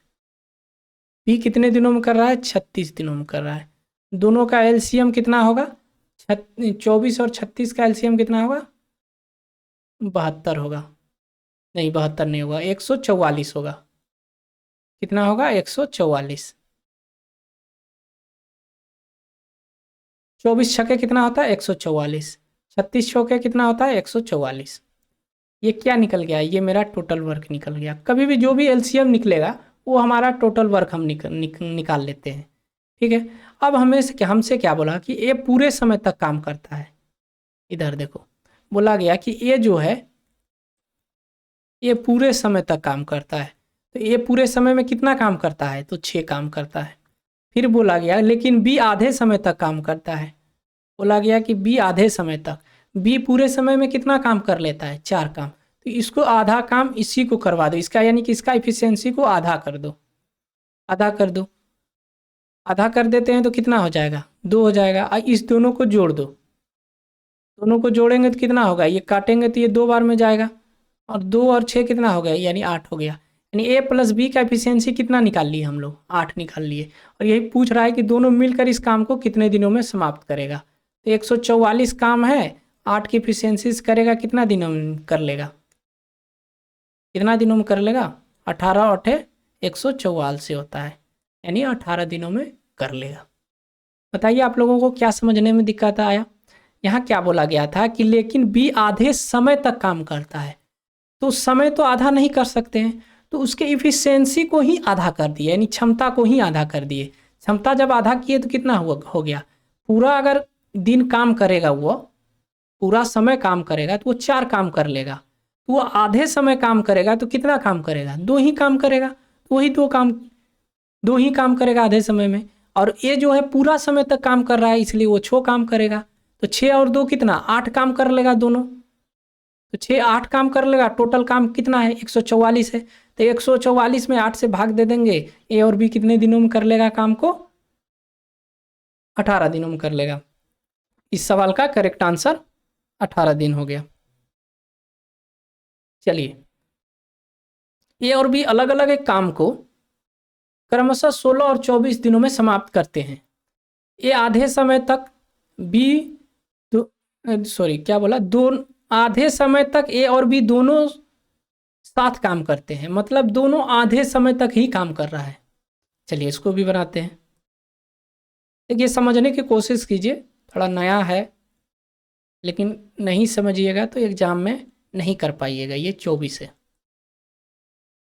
बी कितने दिनों में कर रहा है, 36 दिनों में कर रहा है। दोनों का एलसीएम कितना होगा, 24 और 36 का एलसीएम कितना होगा, 72 होगा, नहीं 72 नहीं होगा, 144 होगा। कितना होगा, 144। 24 छक्के कितना होता है, 144। 36 चौके कितना होता है, 144। ये क्या निकल गया, ये मेरा टोटल वर्क निकल गया। कभी भी जो भी एलसीएम निकलेगा वो हमारा टोटल वर्क हम निकाल लेते हैं, ठीक है। अब हमसे क्या बोला कि ए पूरे समय तक काम करता है। इधर देखो बोला गया कि ए जो है ये पूरे समय तक काम करता है, तो ये पूरे समय में कितना काम करता है, तो 6 काम करता है। फिर बोला गया लेकिन बी आधे समय तक काम करता है। बोला गया कि बी आधे समय तक, बी पूरे समय में कितना काम कर लेता है, 4 काम, तो इसको आधा काम इसी को करवा दो, इसका यानी कि इसका इफिशियंसी को आधा कर दो, आधा कर दो। आधा कर देते हैं तो कितना हो जाएगा, 2 हो जाएगा। इस दोनों को जोड़ दो, दोनों को जोड़ेंगे तो कितना होगा, ये काटेंगे तो ये 2 बार में जाएगा, और 2 और 6 कितना हो गया, यानी 8 हो गया। यानी ए प्लस बी का एफिशिएंसी कितना निकाल लिए हम लोग, 8 निकाल लिए। और यही पूछ रहा है कि दोनों मिलकर इस काम को कितने दिनों में समाप्त करेगा। तो 144 काम है, 8 की एफिशिएंसी करेगा कितना दिनों में कर लेगा, कितना दिनों में कर लेगा, 18 और 8 144 होता है, यानी 18 दिनों में कर लेगा। बताइए आप लोगों को क्या समझने में दिक्कत आया। यहाँ क्या बोला गया था कि लेकिन बी आधे समय तक काम करता है, तो समय तो आधा नहीं कर सकते हैं, तो उसके इफिशियंसी को ही आधा कर दिए, यानी क्षमता को ही आधा कर दिए। क्षमता जब आधा किए तो कितना हो गया, पूरा अगर दिन काम करेगा, वो पूरा समय काम करेगा तो वो 4 काम कर लेगा। तो वो आधे समय काम करेगा तो कितना काम करेगा, 2 ही काम करेगा, तो वही 2 ही काम करेगा आधे समय में। और ये जो है पूरा समय तक काम कर रहा है, इसलिए वो 6 काम करेगा, तो 6 और 2 कितना, 8 काम कर लेगा दोनों। तो 6 8 काम कर लेगा, टोटल काम कितना है 144 है, तो 144 में 8 से भाग दे देंगे, ए और बी कितने दिनों में कर लेगा काम को, 18 दिनों में कर लेगा। इस सवाल का करेक्ट आंसर 18 दिन हो गया। चलिए, ए और बी अलग अलग एक काम को क्रमशः 16 और 24 दिनों में समाप्त करते हैं। ए आधे समय तक बी क्या बोला, आधे समय तक ए और बी दोनों साथ काम करते हैं, मतलब दोनों आधे समय तक ही काम कर रहा है। चलिए इसको भी बनाते हैं। देखिए समझने की कोशिश कीजिए, थोड़ा नया है, लेकिन नहीं समझिएगा तो एग्जाम में नहीं कर पाइएगा। ये 24 है,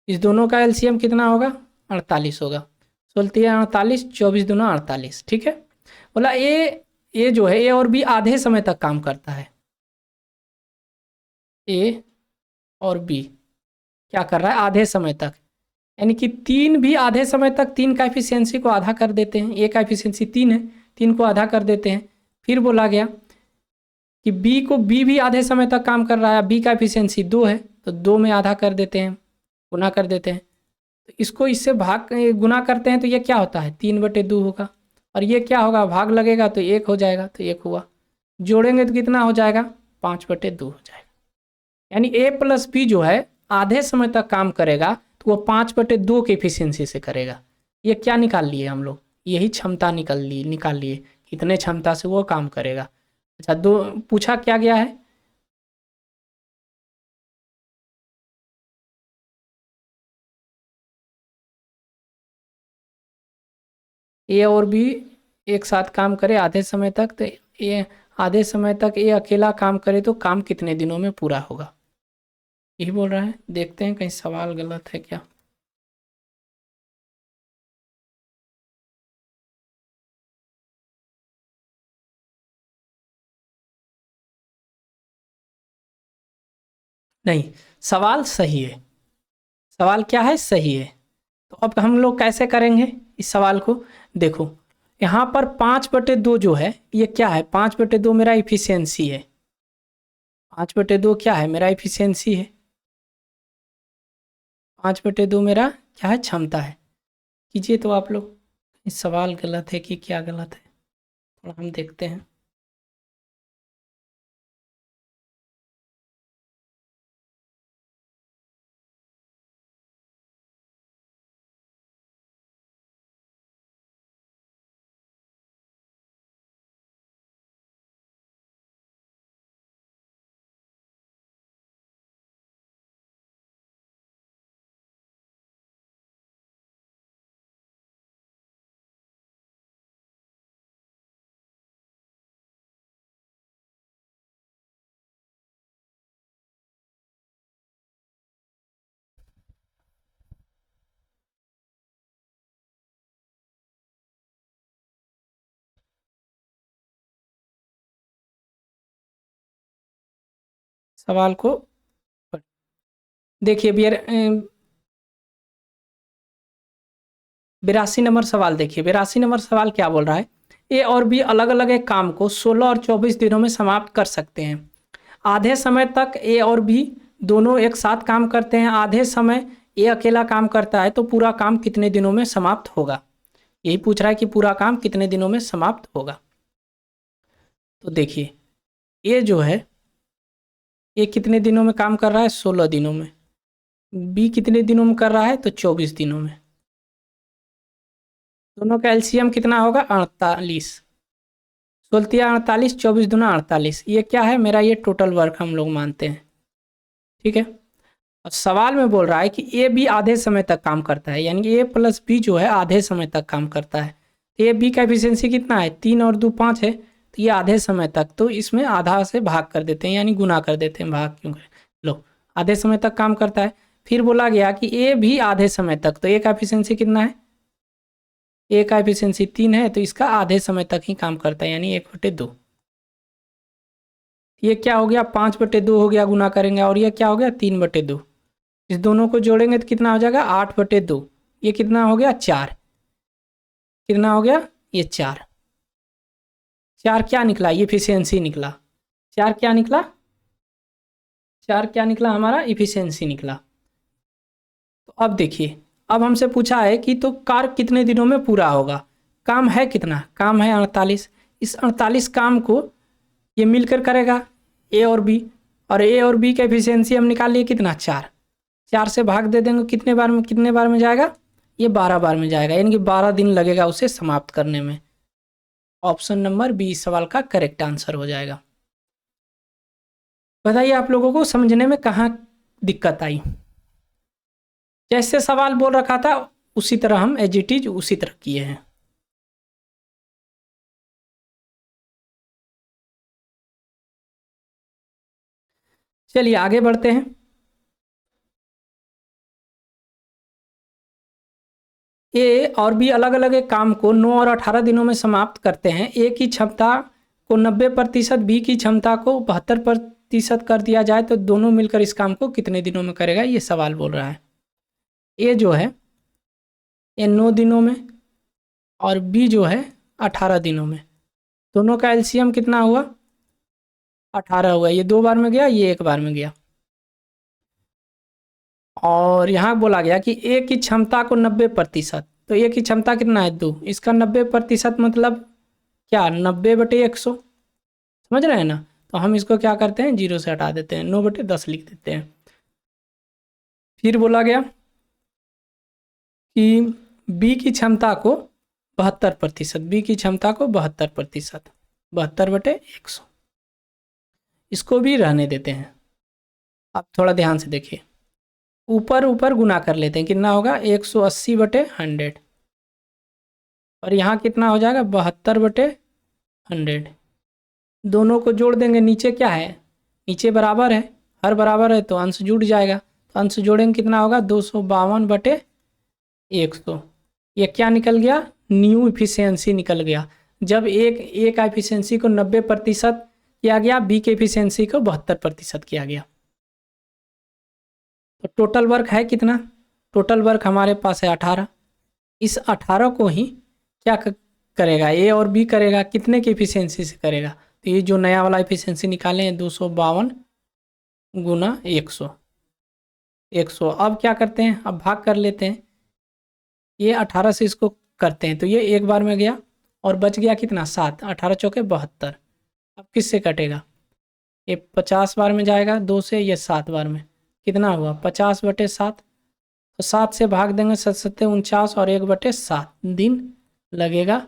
इस दोनों का एलसीएम कितना होगा, 48 होगा। 16 48, 24 दूना 48, ठीक है। बोला ए जो है, ए और बी आधे समय तक काम करता है। ए और बी क्या कर रहा है, आधे समय तक, यानी कि 3 भी आधे समय तक 3 का एफिशिएंसी को आधा कर देते हैं। ए का एफिशिएंसी 3 है, 3 को आधा कर देते हैं। फिर बोला गया कि बी भी आधे समय तक काम कर रहा है, बी का एफिशिएंसी 2 है, तो 2 में आधा कर देते हैं, गुना कर देते हैं। तो इसको इससे गुना करते हैं तो ये क्या होता है, 3/2 होगा, और ये क्या होगा, भाग लगेगा तो 1 हो जाएगा, तो 1 हुआ। जोड़ेंगे तो कितना हो जाएगा, 5/2 हो जाएगा। यानी ए प्लस बी जो है आधे समय तक काम करेगा तो वो 5/2 की एफिशिएंसी से करेगा। ये क्या निकाल लिए हम लोग, यही क्षमता निकाल लिए, इतने क्षमता से वो काम करेगा। अच्छा, दो पूछा क्या गया है, ए और बी एक साथ काम करे आधे समय तक, तो ये आधे समय तक ये अकेला काम करे तो काम कितने दिनों में पूरा होगा, यही बोल रहा है। देखते हैं कहीं सवाल गलत है क्या। नहीं, सवाल सही है, सवाल क्या है, सही है। तो अब हम लोग कैसे करेंगे इस सवाल को, देखो यहाँ पर 5/2 जो है ये क्या है, 5/2 मेरा इफिशियंसी है, 5/2 क्या है, मेरा इफिशियंसी है, 5/2 मेरा क्या है, क्षमता है। कीजिए तो आप लोग, इस सवाल गलत है कि क्या गलत है, थोड़ा हम देखते हैं। सवाल को देखिए, 82 नंबर सवाल देखिए, 82 नंबर सवाल क्या बोल रहा है, ए और बी अलग अलग एक काम को 16 और 24 दिनों में समाप्त कर सकते हैं। आधे समय तक ए और बी दोनों एक साथ काम करते हैं, आधे समय ए अकेला काम करता है, तो पूरा काम कितने दिनों में समाप्त होगा, यही पूछ रहा है कि पूरा काम कितने दिनों में समाप्त होगा। तो देखिए ए जो है, ए कितने दिनों में काम कर रहा है, 16 दिनों में। बी कितने दिनों में कर रहा है, तो 24 दिनों में। दोनों का एलसीएम कितना होगा, 48, 16 48, 24 दूना 48। ये क्या है, मेरा ये टोटल वर्क हम लोग मानते हैं, ठीक है। अब सवाल में बोल रहा है कि ए बी आधे समय तक काम करता है, यानी कि ए प्लस बी जो है आधे समय तक काम करता है। ए बी का एफिशिएंसी कितना है, 3 और 2 5 है, तो ये आधे समय तक, तो इसमें आधा से भाग कर देते हैं, यानी गुना कर देते हैं, भाग क्यों करें, लो आधे समय तक काम करता है। फिर बोला गया कि ए भी आधे समय तक, तो ए का एफिशिएंसी कितना है, ए का एफिशिएंसी 3 है, तो इसका आधे समय तक ही काम करता है, यानी 1/2। ये क्या हो गया, 5/2 हो गया, गुना करेंगे, और ये क्या हो गया, 3/2। इस दोनों को जोड़ेंगे तो कितना हो जाएगा, 8/2। ये कितना हो गया, 4, कितना हो गया, ये 4, 4 क्या निकला, ये एफिशिएंसी निकला, 4 क्या निकला, 4 क्या निकला हमारा, इफिशियंसी निकला। तो अब देखिए, अब हमसे पूछा है कि तो कार्य कितने दिनों में पूरा होगा। काम है कितना, काम है 48। इस 48 काम को ये मिलकर करेगा ए और बी, और ए और बी का एफिशिएंसी हम निकाल लिए कितना, 4। 4 से भाग दे देंगे, कितने बार में जाएगा, ये 12 बार में जाएगा, यानी कि 12 दिन लगेगा उसे समाप्त करने में। ऑप्शन नंबर बी इस सवाल का करेक्ट आंसर हो जाएगा। बताइए आप लोगों को समझने में कहाँ दिक्कत आई। जैसे सवाल बोल रखा था उसी तरह हम एज इट इज उसी तरह किए हैं। चलिए आगे बढ़ते हैं। ए और बी अलग अलग एक काम को 9 और 18 दिनों में समाप्त करते हैं। ए की क्षमता को 90%, बी की क्षमता को 72% कर दिया जाए तो दोनों मिलकर इस काम को कितने दिनों में करेगा, ये सवाल बोल रहा है। ए जो है ये 9 दिनों में और बी जो है 18 दिनों में। दोनों का एलसीएम कितना हुआ, 18 हुआ। ये 2 बार में गया, ये 1 बार में गया। और यहाँ बोला गया कि ए की क्षमता को 90%, तो ए की क्षमता कितना है 2, इसका 90% मतलब क्या 90/100, समझ रहे हैं ना। तो हम इसको क्या करते हैं, 0 से हटा देते हैं, 9/10 लिख देते हैं। फिर बोला गया कि बी की क्षमता को 72%, बी की क्षमता को 72%, 72/100, इसको भी रहने देते हैं। आप थोड़ा ध्यान से देखिए, ऊपर ऊपर गुना कर लेते हैं, कितना होगा 180/100, और यहाँ कितना हो जाएगा 72/100। दोनों को जोड़ देंगे, नीचे क्या है, नीचे बराबर है, हर बराबर है तो अंश जुड़ जाएगा। तो अंश जोड़ेंगे कितना होगा 252/100। ये क्या निकल गया, न्यू इफिशियंसी निकल गया। जब ए का इफिशियंसी को 90% किया गया, बी के इफिशियंसी को 72% किया गया। तो टोटल वर्क है कितना, टोटल वर्क हमारे पास है 18। इस 18 को ही क्या करेगा, ए और बी करेगा, कितने की इफिशियंसी से करेगा। तो ये जो नया वाला इफिशियंसी निकाले हैं 252 गुना 100। अब क्या करते हैं, अब भाग कर लेते हैं। ये 18 से इसको करते हैं तो ये 1 बार में गया और बच गया कितना 7, 18 चौके 72। अब किससे कटेगा, ये 50 बार में जाएगा 2 से, ये 7 बार में, कितना हुआ 50/7। तो 7 से भाग देंगे, 7 7 49 और 1/7 दिन लगेगा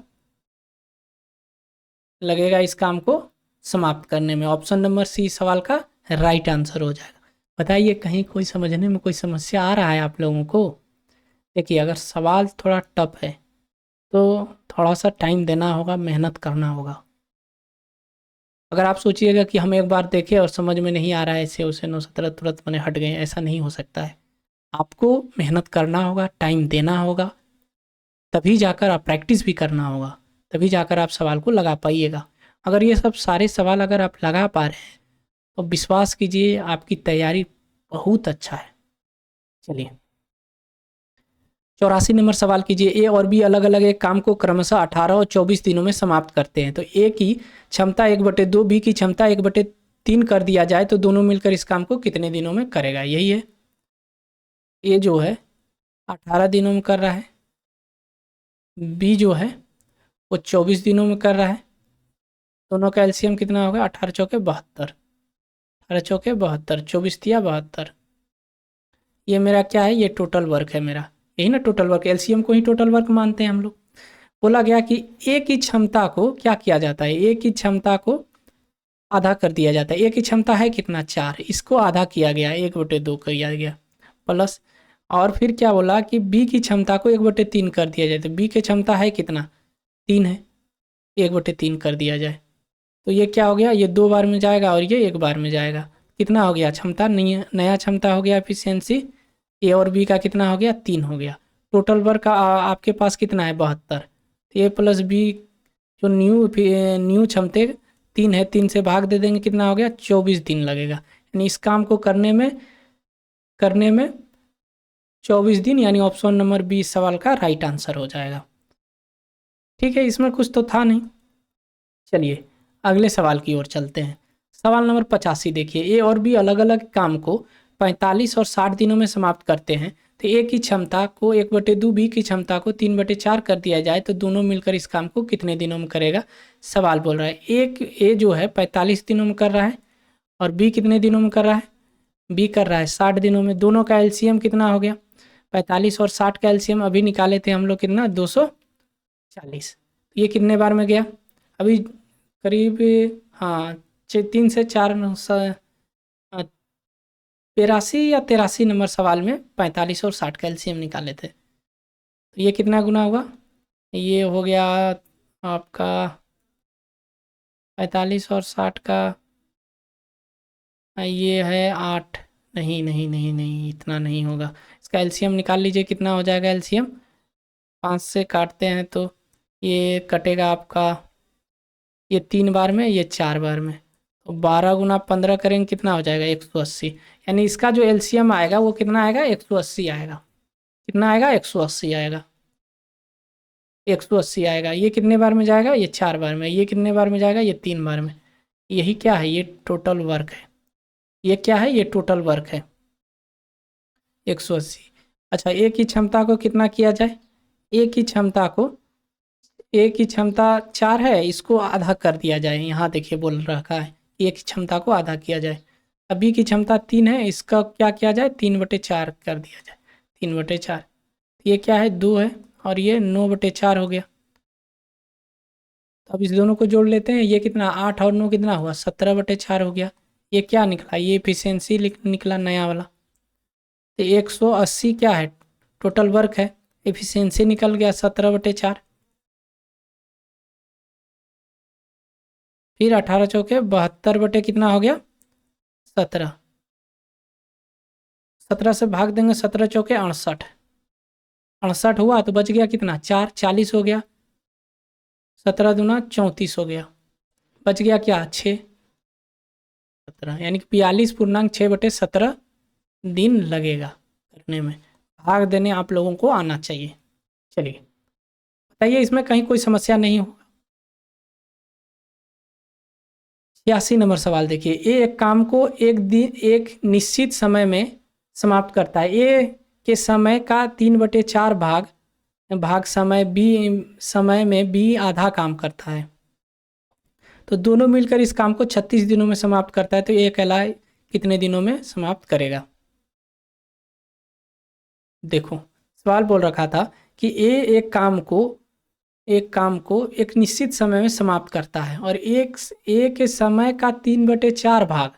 इस काम को समाप्त करने में। ऑप्शन नंबर सी सवाल का राइट आंसर हो जाएगा। बताइए कहीं कोई समझने में कोई समस्या आ रहा है आप लोगों को। देखिए अगर सवाल थोड़ा टफ है तो थोड़ा सा टाइम देना होगा, मेहनत करना होगा। अगर आप सोचिएगा कि हम एक बार देखें और समझ में नहीं आ रहा है, ऐसे उसे 9-17 तुरंत मैंने हट गए, ऐसा नहीं हो सकता है। आपको मेहनत करना होगा, टाइम देना होगा, तभी जाकर आप प्रैक्टिस भी करना होगा, तभी जाकर आप सवाल को लगा पाइएगा। अगर ये सब सारे सवाल अगर आप लगा पा रहे हैं तो विश्वास कीजिए आपकी तैयारी बहुत अच्छा है। चलिए 84 नंबर सवाल कीजिए। ए और बी अलग अलग एक काम को क्रमशः 18 और 24 दिनों में समाप्त करते हैं। तो ए की क्षमता 1/2, बी की क्षमता 1/3 कर दिया जाए तो दोनों मिलकर इस काम को कितने दिनों में करेगा। यही है, ए जो है 18 दिनों में कर रहा है, बी जो है वो 24 दिनों में कर रहा है। दोनों का एलसीएम कितना होगा 18 चौके 72, 18 चौके 72, 24 दिया 72। ये मेरा क्या है, ये टोटल वर्क है मेरा, यही ना टोटल वर्क, एलसीएम को ही टोटल वर्क मानते हैं हम लोग। बोला गया कि ए की क्षमता को क्या किया जाता है, ए की क्षमता को आधा कर दिया जाता है। ए की क्षमता है कितना 4, इसको आधा किया गया 1/2 किया गया, प्लस और फिर क्या बोला कि बी की क्षमता को 1/3 कर दिया जाए। तो बी की क्षमता है कितना 3 है, 1/3 कर दिया जाए तो ये क्या हो गया, ये 2 बार में जाएगा और ये 1 बार में जाएगा। कितना हो गया क्षमता, नया क्षमता हो गया एफिशिएंसी, ए और बी का कितना हो गया 3 हो गया। टोटल वर्क आपके पास कितना है 72। तो ए प्लस बी जो न्यू क्षमते 3 है, 3 से भाग दे देंगे, कितना हो गया 24 दिन लगेगा। यानी इस काम को करने में 24 दिन, यानी ऑप्शन नंबर बी इस सवाल का राइट आंसर हो जाएगा। ठीक है, इसमें कुछ तो था नहीं। चलिए अगले सवाल की ओर चलते हैं। सवाल नंबर 85 देखिए, ए और बी अलग अलग काम को 45 और 60 दिनों में समाप्त करते हैं। तो ए की क्षमता को 1/2, बी की क्षमता को 3/4 कर दिया जाए तो दोनों मिलकर इस काम को कितने दिनों में करेगा। सवाल बोल रहा है ए जो है 45 दिनों में कर रहा है और बी कितने दिनों में कर रहा है, बी कर रहा है 60 दिनों में। दोनों का एलसीएम कितना हो गया, 45 और 60 का एलसीएम अभी निकाले थे हम लोग कितना, 240। ये कितने बार में गया, अभी करीब हाँ 3 से 4 83 या 83 नंबर सवाल में 45 और 60 का एलसीएम निकाले थे। तो ये कितना गुना होगा, ये हो गया आपका 45 और 60 का, ये है 8, नहीं नहीं नहीं नहीं इतना नहीं होगा। इसका एलसीएम निकाल लीजिए, कितना हो जाएगा एलसीएम, 5 से काटते हैं तो ये कटेगा आपका, ये 3 बार में, ये 4 बार में, तो 12 गुना 15 करेंगे कितना हो जाएगा 180। यानी इसका जो एलसीएम आएगा वो कितना आएगा, 180 आएगा। कितना आएगा, 180 आएगा, 180 आएगा। ये कितने बार में जाएगा, ये 4 बार में। ये कितने बार में जाएगा, ये 3 बार में। यही क्या है, ये टोटल वर्क है। ये क्या है, ये टोटल वर्क है 180। अच्छा, ए की क्षमता को कितना किया जाए, ए की क्षमता को, ए की क्षमता 4 है, इसको आधा कर दिया जाए। यहाँ देखिए बोल रखा है ए की क्षमता को आधा किया जाए। अब बी की क्षमता 3 है, इसका क्या किया जाए, 3/4 कर दिया जाए, 3/4। ये क्या है, 2 है और ये 9/4 हो गया। तो अब इस दोनों को जोड़ लेते हैं, ये कितना 8 और 9 कितना हुआ, 17/4 हो गया। ये क्या निकला, ये एफिशिएंसी निकला नया वाला। तो 180 क्या है, टोटल वर्क है, एफिशिएंसी निकल गया 17/4। फिर 18 चौके 72 बटे कितना हो गया, 17। 17 से भाग देंगे, 17 चौके 68, 68 हुआ तो बच गया कितना 4, 40 हो गया। 17 दूना 34 हो गया, बच गया क्या 6, 17, यानी कि 42.6/17 दिन लगेगा करने में। भाग देने आप लोगों को आना चाहिए। चलिए बताइए, इसमें कहीं कोई समस्या नहीं हो। 86 नंबर सवाल देखिए, ए एक काम को एक निश्चित समय में समाप्त करता है। ए के समय का 3/4 भाग समय में बी आधा काम करता है। तो दोनों मिलकर इस काम को 36 दिनों में समाप्त करता है। तो ए अकेला कितने दिनों में समाप्त करेगा। देखो सवाल बोल रखा था कि ए एक काम को एक निश्चित समय में समाप्त करता है और ए के समय का 3/4 भाग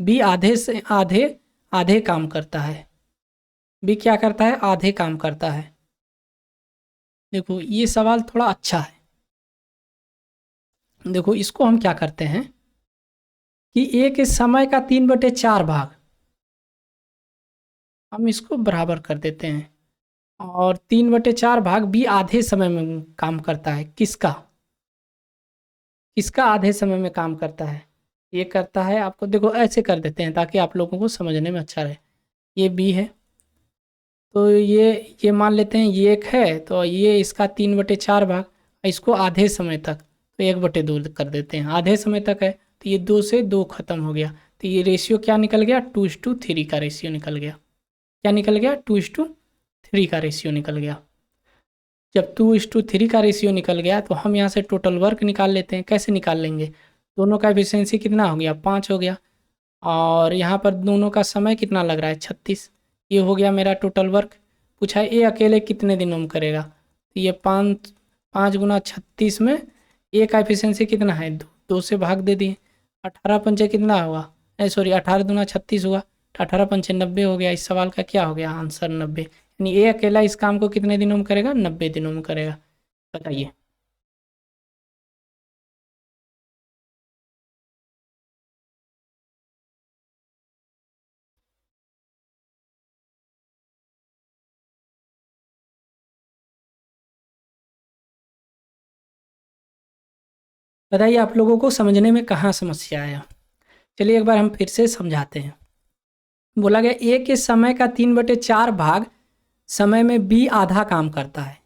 बी आधे काम करता है। बी क्या करता है, आधे काम करता है। देखो ये सवाल थोड़ा अच्छा है। देखो इसको हम क्या करते हैं कि ए के समय का 3/4 भाग हम इसको बराबर कर देते हैं और 3/4 भाग बी आधे समय में काम करता है। किसका आधे समय में काम करता है, ये करता है, आपको देखो ऐसे कर देते हैं ताकि आप लोगों को समझने में अच्छा रहे। ये बी है तो ये मान लेते हैं ये एक है, तो ये इसका 3/4 भाग, इसको आधे समय तक तो 1/2 कर देते हैं। आधे समय तक है तो ये 2 से 2 खत्म हो गया। तो ये रेशियो क्या निकल गया, 2:3 का रेशियो निकल गया। क्या निकल गया, 2:3 का रेशियो निकल गया। जब 2:3 का रेशियो निकल गया तो हम यहाँ से टोटल वर्क निकाल लेते हैं। कैसे निकाल लेंगे, दोनों का एफिशिएंसी कितना हो गया, 5 हो गया और यहाँ पर दोनों का समय कितना लग रहा है, 36। ये हो गया मेरा टोटल वर्क। पूछा है ये अकेले कितने दिनों में करेगा, तो ये 5 गुना 36 में ए का एफिशिएंसी कितना है, 2 से भाग दे दिए। 18 पंचे कितना हुआ, 18 दूना 36 हुआ, 18 पंचे 90 हो गया। इस सवाल का क्या हो गया आंसर 90। यानी ए अकेला इस काम को कितने दिनों में करेगा, 90 दिनों में करेगा। बताइए बताइए आप लोगों को समझने में कहाँ समस्या आया। चलिए एक बार हम फिर से समझाते हैं। बोला गया ए के समय का 3/4 भाग समय में बी आधा काम करता है।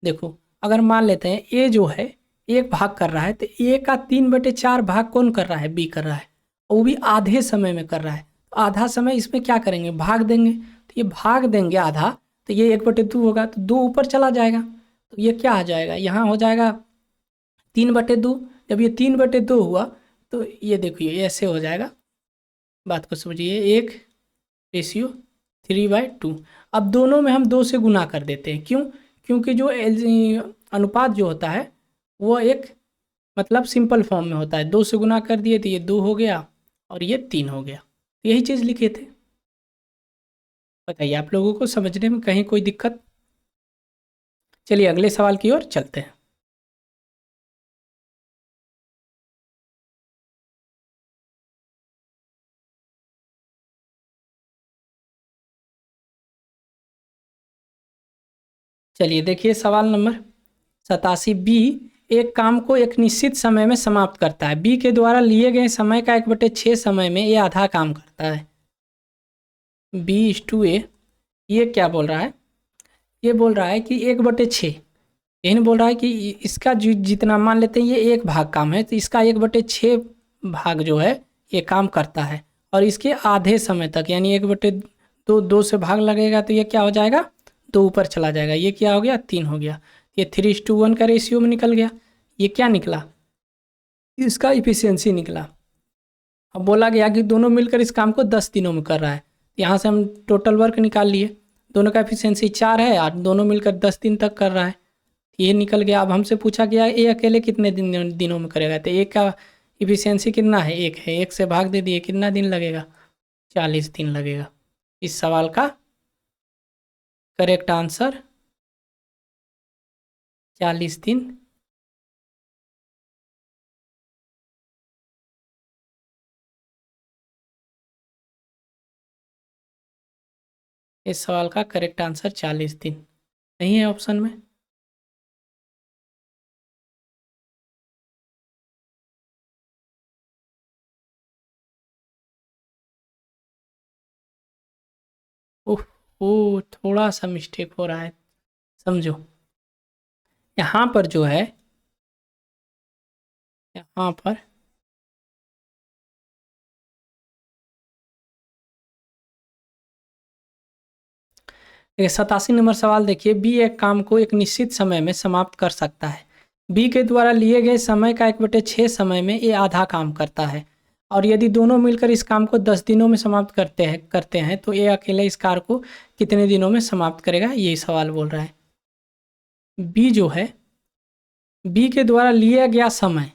देखो अगर मान लेते हैं ए जो है, एक भाग कर रहा है, तो ए का 3/4 भाग कौन कर रहा है? बी कर रहा है, और वो भी आधे समय में कर रहा है। आधा समय इसमें क्या करेंगे? भाग देंगे। तो ये भाग देंगे आधा, तो ये 1/2 होगा, तो 2 ऊपर चला जाएगा, तो ये क्या आ जाएगा? यहाँ हो जाएगा 3/2। जब ये 3/2 हुआ तो ये देखिए ऐसे हो जाएगा, बात को समझिए, 1:3/2। अब दोनों में हम 2 से गुना कर देते हैं। क्यों? क्योंकि जो अनुपात जो होता है वो एक मतलब सिंपल फॉर्म में होता है। 2 से गुना कर दिए तो ये 2 हो गया और ये 3 हो गया। यही चीज़ लिखे थे। बताइए आप लोगों को समझने में कहीं कोई दिक्कत? चलिए अगले सवाल की ओर चलते हैं। चलिए देखिए सवाल नंबर 87 बी एक काम को एक निश्चित समय में समाप्त करता है। बी के द्वारा लिए गए समय का 1/6 समय में ये आधा काम करता है। B/A ये क्या बोल रहा है? ये बोल रहा है कि 1/6, यही नहीं बोल रहा है कि इसका जितना मान लेते हैं ये 1 भाग काम है, तो इसका 1/6 भाग जो है ये काम करता है, और इसके आधे समय तक यानी 1/2, 2 से भाग लगेगा तो ये क्या हो जाएगा? 2 ऊपर चला जाएगा, ये क्या हो गया? 3 हो गया। ये 3:1 का रेशियो में निकल गया। ये क्या निकला? इसका इफिशियंसी निकला। अब बोला गया कि दोनों मिलकर इस काम को 10 दिनों में कर रहा है। यहाँ से हम टोटल वर्क निकाल लिए, दोनों का एफिशिएंसी 4 है और दोनों मिलकर 10 दिन तक कर रहा है, ये निकल गया। अब हमसे पूछा गया ये अकेले कितने दिनों में करेगा, तो एक का इफिशिएंसी कितना है? 1 है, 1 से भाग दे दिए, कितना दिन लगेगा? 40 दिन लगेगा। इस सवाल का करेक्ट आंसर 40 दिन। इस सवाल का करेक्ट आंसर 40 दिन नहीं है ऑप्शन में। ओह ओ, थोड़ा सा मिस्टेक हो रहा है, समझो। यहाँ पर जो है, यहाँ पर देखिए 87 नंबर सवाल देखिए, बी एक काम को एक निश्चित समय में समाप्त कर सकता है। बी के द्वारा लिए गए समय का 1/6 समय में ये आधा काम करता है, और यदि दोनों मिलकर इस काम को 10 दिनों में समाप्त करते हैं तो ये अकेले इस कार्य को कितने दिनों में समाप्त करेगा? यही सवाल बोल रहा है। बी जो है, बी के द्वारा लिया गया समय,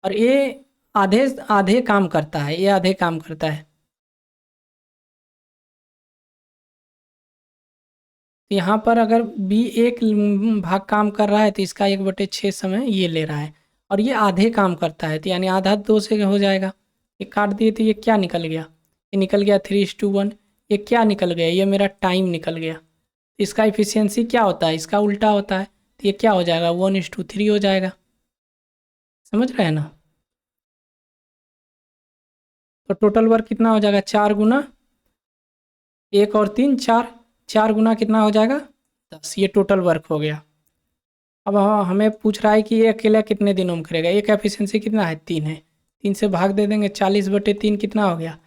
और ये आधे आधे काम करता है, ये आधे काम करता है। यहाँ पर अगर बी एक भाग काम कर रहा है तो इसका 1/6 समय ये ले रहा है, और ये आधे काम करता है, तो यानी आधा 2 से हो जाएगा। ये काट दिए तो ये क्या निकल गया? ये निकल गया 3:1। ये क्या निकल गया? ये मेरा टाइम निकल गया। इसका इफिशियंसी क्या होता है? इसका उल्टा होता है, तो ये क्या हो जाएगा? 1:3 हो जाएगा। समझ रहे हैं ना? तो टोटल वर्क कितना हो जाएगा? 4 गुना 1 और 3 4, 4 गुना कितना हो जाएगा? 10। ये टोटल वर्क हो गया। अब हमें पूछ रहा है कि ये अकेला कितने दिनों में करेगा। एक एफिशिएंसी कितना है? 3 है, 3 से भाग दे देंगे, 40/3 कितना हो गया?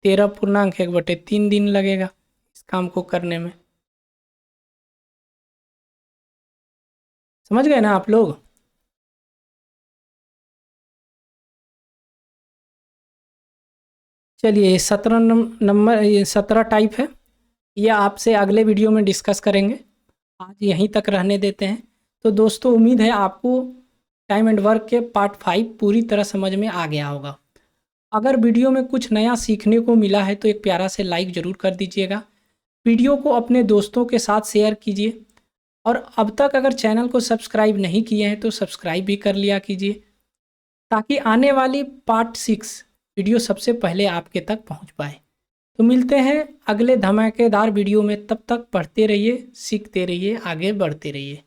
13.1/3 दिन लगेगा इस काम को करने में। समझ गए ना आप लोग? चलिए 17 नंबर, ये 17 टाइप है, ये आपसे अगले वीडियो में डिस्कस करेंगे। आज यहीं तक रहने देते हैं। तो दोस्तों उम्मीद है आपको टाइम एंड वर्क के पार्ट 5 पूरी तरह समझ में आ गया होगा। अगर वीडियो में कुछ नया सीखने को मिला है तो एक प्यारा से लाइक ज़रूर कर दीजिएगा। वीडियो को अपने दोस्तों के साथ शेयर कीजिए, और अब तक अगर चैनल को सब्सक्राइब नहीं किए हैं तो सब्सक्राइब भी कर लिया कीजिए, ताकि आने वाली पार्ट 6 वीडियो सबसे पहले आपके तक पहुंच पाए। तो मिलते हैं अगले धमाकेदार वीडियो में, तब तक पढ़ते रहिए, सीखते रहिए, आगे बढ़ते रहिए।